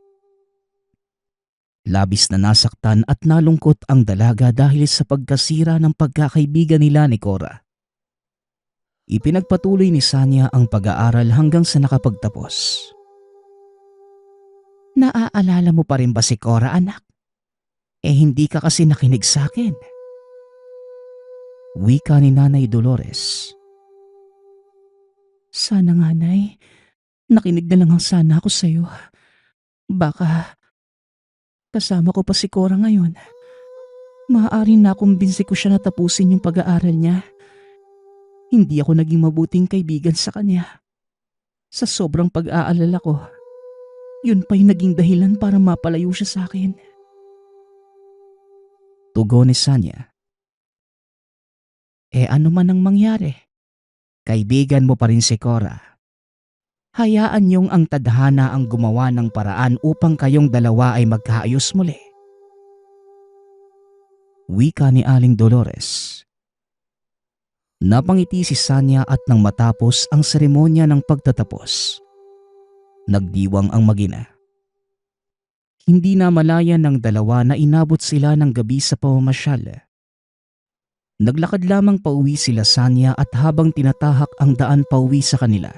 Labis na nasaktan at nalungkot ang dalaga dahil sa pagkasira ng pagkakaibigan nila ni Cora. Ipinagpatuloy ni Sanya ang pag-aaral hanggang sa nakapagtapos. Naaalala mo pa rin ba si Cora, anak? Hindi ka kasi nakinig sa akin. Wika ni Nanay Dolores. Sana nga, Nay. Nakinig na lang ang sana ako sa'yo. Baka kasama ko pa si Cora ngayon. Maaaring nakumbinsi ko siya na tapusin yung pag-aaral niya. Hindi ako naging mabuting kaibigan sa kanya. Sa sobrang pag-aalala ko, yun pa yung naging dahilan para mapalayo siya sa akin. Tugon ni Sanya. Ano man ang mangyari, Kaibigan mo pa rin si Cora. Hayaan niyong ang tadhana ang gumawa ng paraan upang kayong dalawa ay magkaayos muli. Wika ni Aling Dolores. Napangiti si Sanya at nang matapos ang seremonya ng pagtatapos, nagdiwang ang mag-ina. Hindi na malaya ng dalawa na inabot sila ng gabi sa pamamasyal. Naglakad lamang pauwi sila Sanya at habang tinatahak ang daan pauwi sa kanila,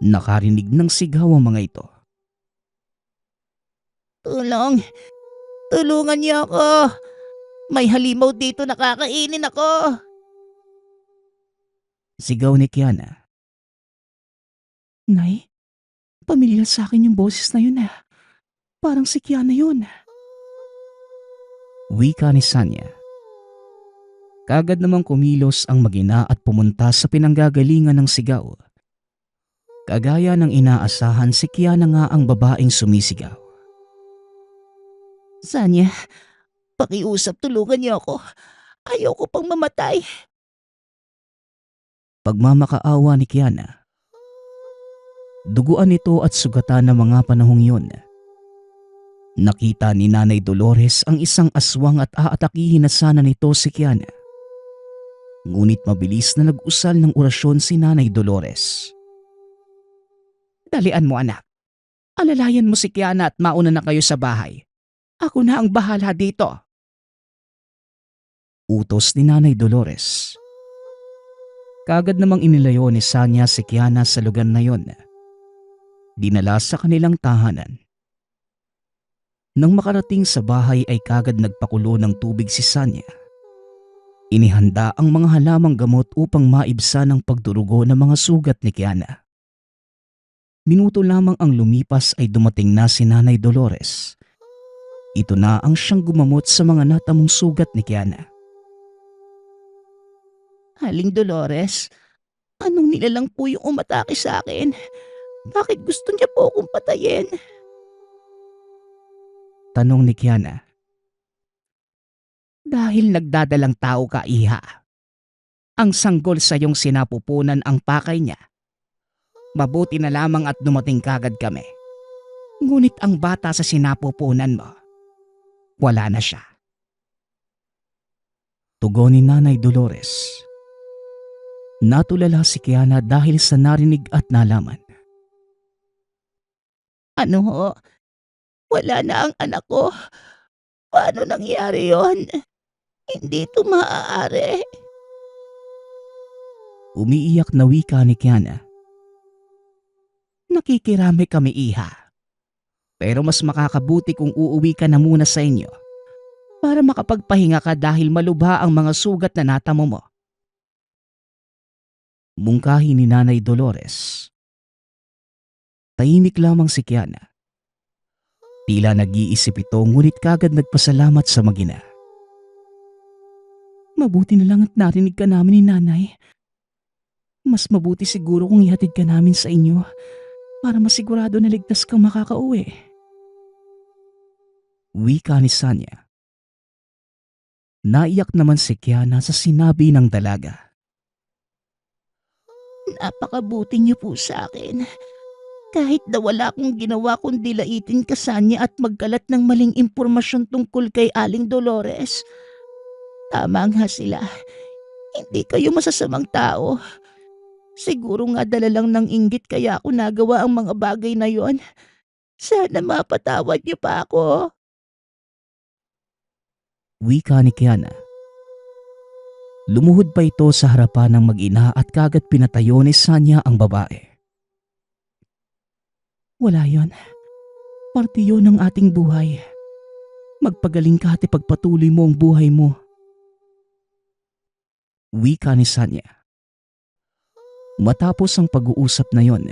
nakarinig ng sigaw ang mga ito. Tulong! Tulungan niyo ako! May halimaw dito, nakakainin ako! Sigaw ni Kiana. Nay, pamilyar sa akin yung boses na yun. Parang si Kiana yun. Wika ni Sanya. Kagad namang kumilos ang mag-ina at pumunta sa pinanggagalingan ng sigaw. Kagaya ng inaasahan, si Kiana nga ang babaeng sumisigaw. Sanya, pakiusap, tulungan niyo ako. Ayoko pang mamatay. Pagmamakaawa ni Kiana. Duguan ito at sugatan ng mga panahong yun. Nakita ni Nanay Dolores ang isang aswang at aatakihin na sana nito si Kiana. Ngunit mabilis na nag-usal ng orasyon si Nanay Dolores. Dalian mo, anak. Alalayan mo si Kiana at mauna na kayo sa bahay. Ako na ang bahala dito. Utos ni Nanay Dolores. Kaagad namang inilayo ni Sanya si Kiana sa lugar na yon. Dinala sa kanilang tahanan. Nang makarating sa bahay ay kagad nagpakulo ng tubig si Sanya. Inihanda ang mga halamang gamot upang maibsan ang pagdurugo ng mga sugat ni Kiana. Minuto lamang ang lumipas ay dumating na si Nanay Dolores. Ito na ang siyang gumamot sa mga natamong sugat ni Kiana. Aling Dolores, anong nilalang po yung umatake sa akin? Bakit gusto niya po akong patayin? Tanong ni Kiana. Dahil nagdadalang tao ka, iha. Ang sanggol sa iyong sinapupunan ang pakay niya. Mabuti na lamang at dumating kagad kami. Ngunit ang bata sa sinapupunan mo, wala na siya. Tugon ni Nanay Dolores. Natulala si Kiana dahil sa narinig at nalaman. Ano ho? Wala na ang anak ko. Paano nangyari yon? Hindi ito maaari. Umiiyak na wika ni Kiana. Nakikirami kami, iha. Pero mas makakabuti kung uuwi ka na muna sa inyo para makapagpahinga ka dahil malubha ang mga sugat na natamo mo. Mungkahi ni Nanay Dolores. Tahimik lamang si Kiana. Tila nag-iisip ito ngunit kagad nagpasalamat sa mag-ina. Mabuti na lang at narinig ka namin ni Nanay. Mas mabuti siguro kung ihatid ka namin sa inyo para masigurado na ligtas kang makakauwi. Wika ni Sanya. Naiyak naman si Kiana sa sinabi ng dalaga. Napakabuti niyo po sa akin. Kahit na wala akong ginawa kundi laitin ka Sanya at magkalat ng maling impormasyon tungkol kay Aling Dolores. Tama nga sila. Hindi kayo masasamang tao. Siguro nga dala lang ng inggit kaya ako nagawa ang mga bagay na yon. Sana mapatawad niyo pa ako. Wika ni Kiana. Lumuhod pa ito sa harapan ng mag-ina at kagad pinatayo ni Sanya ang babae. Wala yon. Parte yon ng ating buhay. Magpagaling ka at ipagpatuloy mo ang buhay mo. Wika ni Sanya. Matapos ang pag-uusap na yon,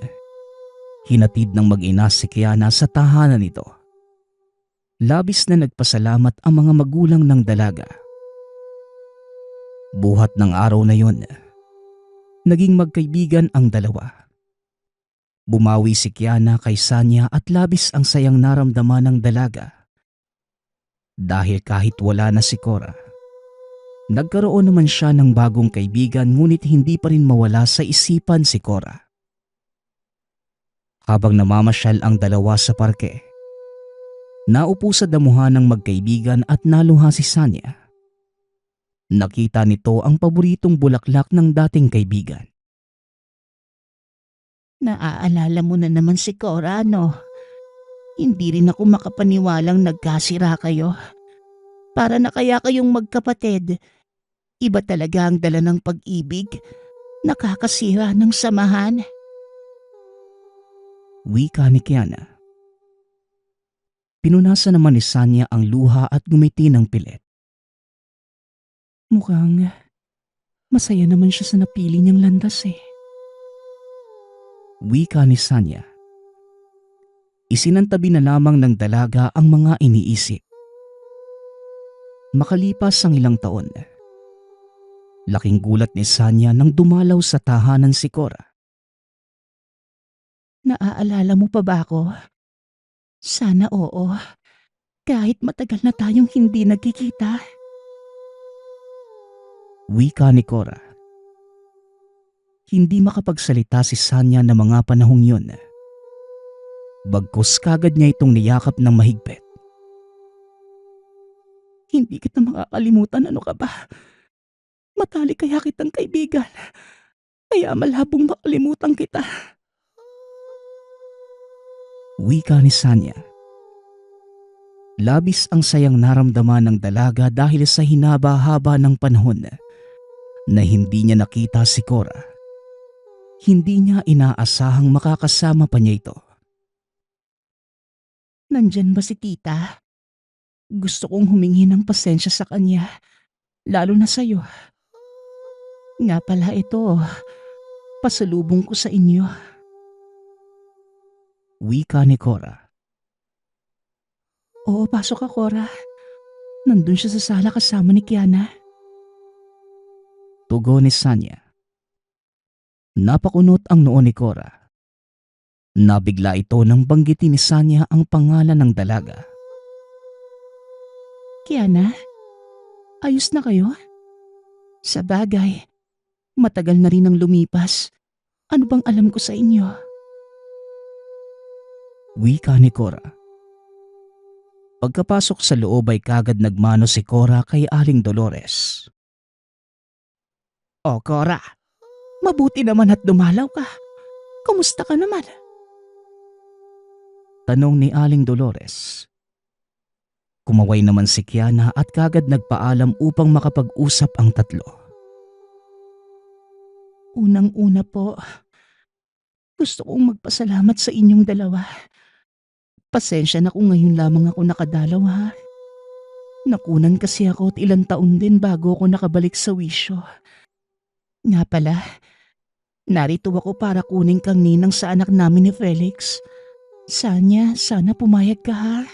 hinatid ng mag-ina si Kiana sa tahanan nito. Labis na nagpasalamat ang mga magulang ng dalaga. Buhat ng araw na yon, naging magkaibigan ang dalawa. Bumawi si Kiana kay Sanya at labis ang sayang naramdaman ng dalaga. Dahil kahit wala na si Cora, nagkaroon naman siya ng bagong kaibigan ngunit hindi pa rin mawala sa isipan si Cora. Habang namamasyal ang dalawa sa parke, naupo sa damuhan ng magkaibigan at naluha si Sanya. Nakita nito ang paboritong bulaklak ng dating kaibigan. Naaalala mo na naman si Cora, no? Hindi rin ako makapaniwalang nagkasira kayo. Para na kaya kayong magkapatid. Iba talaga ang dala ng pag-ibig. Nakakasira ng samahan. Wika ni Kiana. Pinunasan naman ni Sanya ang luha at gumiti ng pilit. Mukhang masaya naman siya sa napili niyang landas eh. Wika ni Sanya. Isinantabi na lamang ng dalaga ang mga iniisip. Makalipas ang ilang taon, laking gulat ni Sanya nang dumalaw sa tahanan si Cora. Naaalala mo pa ba ako? Sana oo. Kahit matagal na tayong hindi nagkikita. Wika ni Cora. Hindi makapagsalita si Sanya ng mga panahong yun. Bagkus kagad niya itong niyakap ng mahigpit. Hindi kita makakalimutan, ano ka ba? Matalik kaya kitang kaibigan. Kaya malhabong makalimutan kita. Wika ni Sanya. Labis ang sayang naramdaman ng dalaga dahil sa hinaba-haba ng panahon na hindi niya nakita si Cora. Hindi niya inaasahang makakasama pa niya ito. Nandyan ba si tita? Gusto kong humingi ng pasensya sa kanya, lalo na sa'yo. Nga pala ito, pasalubong ko sa inyo. Wika ni Cora. Oo, pasok ka, Cora. Nandun siya sa sala kasama ni Kiana. Tugon ni Sanya. Napakunot ang noo ni Cora. Nabigla ito nang banggitin ni Sanya ang pangalan ng dalaga. Kiana, ayos na kayo? Sa bagay, matagal na rin ang lumipas. Ano bang alam ko sa inyo? Wika ni Cora. Pagkapasok sa loob ay kagad nagmano si Cora kay Aling Dolores. O Cora, mabuti naman at dumalaw ka. Kumusta ka naman? Tanong ni Aling Dolores. Kumaway naman si Kiana at kagad nagpaalam upang makapag-usap ang tatlo. Unang-una po, gusto kong magpasalamat sa inyong dalawa. Pasensya na kung ngayon lamang ako nakadalaw ha. Nakunan kasi ako at ilang taon din bago ako nakabalik sa wisyo. Nga pala, narito ako para kunin kang ninang sa anak namin ni Felix. Sana pumayag ka ha.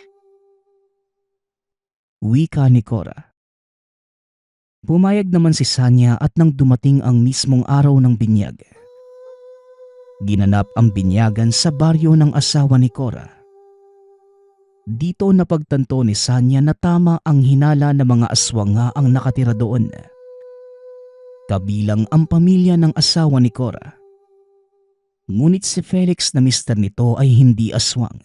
Wika ni Cora. Pumayag naman si Sanya at nang dumating ang mismong araw ng binyag. Ginanap ang binyagan sa baryo ng asawa ni Cora. Dito napagtanto ni Sanya na tama ang hinala ng mga aswang nga ang nakatira doon. Kabilang ang pamilya ng asawa ni Cora. Ngunit si Felix na mister nito ay hindi aswang.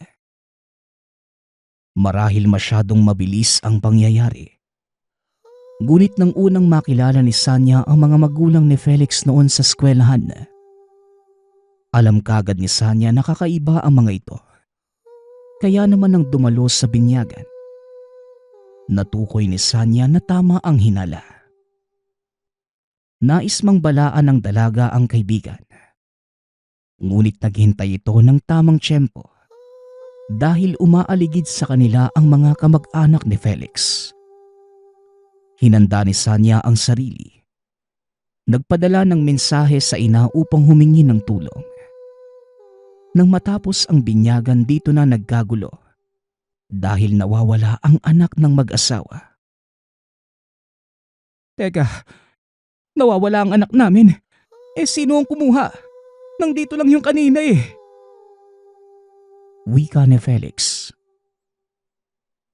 Marahil masyadong mabilis ang pangyayari. Ngunit nang unang makilala ni Sanya ang mga magulang ni Felix noon sa eskwelahan, alam kagad ni Sanya na kakaiba ang mga ito. Kaya naman nang dumalo sa binyagan, natukoy ni Sanya na tama ang hinala. Nais mang balaan ng dalaga ang kaibigan. Ngunit naghintay ito ng tamang tiyempo dahil umaaligid sa kanila ang mga kamag-anak ni Felix. Hinanda ni Sanya ang sarili. Nagpadala ng mensahe sa ina upang humingi ng tulong. Nang matapos ang binyagan, dito na nagkagulo dahil nawawala ang anak ng mag-asawa. Teka, nawawala ang anak namin. Sino ang kumuha? Nandito lang yung kanina Wika ni Felix.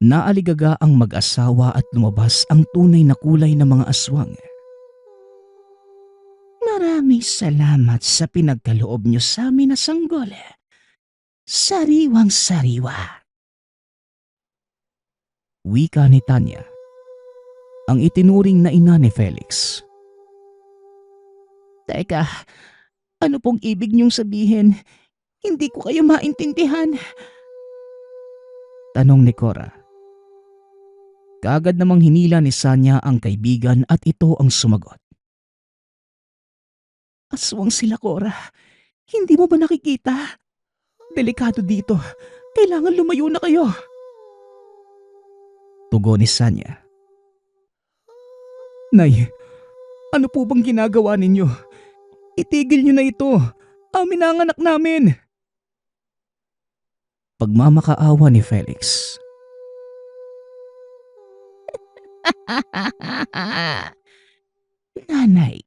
Naaligaga ang mag-asawa at lumabas ang tunay na kulay ng mga aswang. Maraming salamat sa pinagkaloob niyo sa amin na sanggol. Sariwang-sariwa. Wika ni Tanya, ang itinuring na ina ni Felix. Teka, ano pong ibig niyong sabihin? Hindi ko kayo maintindihan. Tanong ni Cora. Kaagad namang hinila ni Sanya ang kaibigan at ito ang sumagot. Aswang sila, Cora. Hindi mo ba nakikita? Delikado dito. Kailangan lumayo na kayo. Tugon ni Sanya. Nay, ano po bang ginagawa ninyo? Itigil niyo na ito. Amin na ang anak namin. Pagmamakaawa ni Felix. Nanay,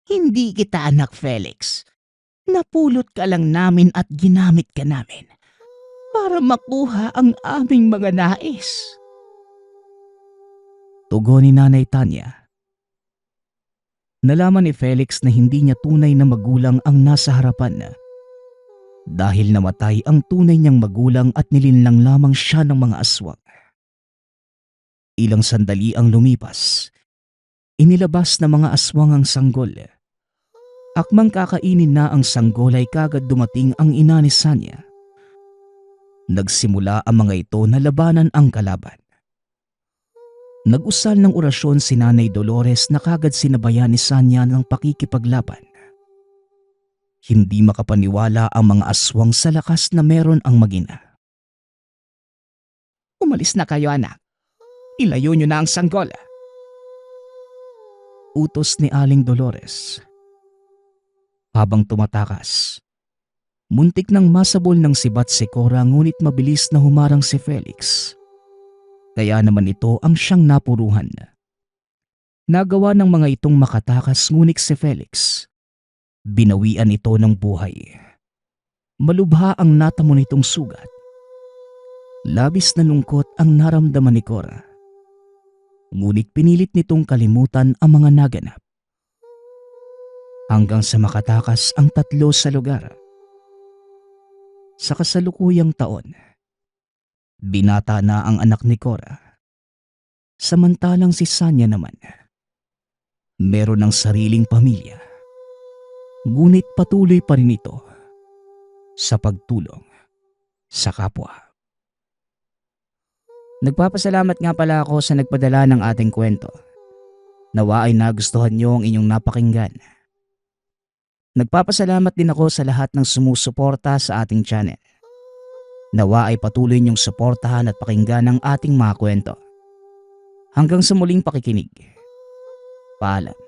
hindi kita anak, Felix. Napulot ka lang namin at ginamit ka namin para makuha ang aming mga nais. Tugon ni Nanay Tanya. Nalaman ni Felix na hindi niya tunay na magulang ang nasa harapan dahil namatay ang tunay niyang magulang at nilinlang lamang siya ng mga aswang. Ilang sandali ang lumipas. Inilabas ng mga aswang ang sanggol. Akmang kakainin na ang sanggol ay kagad dumating ang ina ni Sanya. Nagsimula ang mga ito na labanan ang kalaban. Nag-usal ng orasyon si Nanay Dolores na kagad sinabayan ni Sanya ng pakikipaglaban. Hindi makapaniwala ang mga aswang sa lakas na meron ang mag-ina. Umalis na kayo anak. Ilayo nyo na ang sanggol. Utos ni Aling Dolores. Habang tumatakas, muntik nang masabol ng sibat si Cora ngunit mabilis na humarang si Felix. Kaya naman ito ang siyang napuruhan. Nagawa ng mga itong makatakas ngunit si Felix. Binawian ito ng buhay. Malubha ang natamo nitong sugat. Labis na lungkot ang naramdaman ni Cora. Ngunit pinilit nitong kalimutan ang mga naganap. Hanggang sa makatakas ang tatlo sa lugar. Sa kasalukuyang taon, binata na ang anak ni Cora. Samantalang si Sanya naman, meron ng sariling pamilya. Ngunit patuloy pa rin ito sa pagtulong sa kapwa. Nagpapasalamat nga pala ako sa nagpadala ng ating kwento. Nawa ay nagustuhan niyo ang inyong napakinggan. Nagpapasalamat din ako sa lahat ng sumusuporta sa ating channel. Nawa ay patuloy niyong suportahan at pakinggan ang ating mga kwento. Hanggang sa muling pakikinig. Paalam.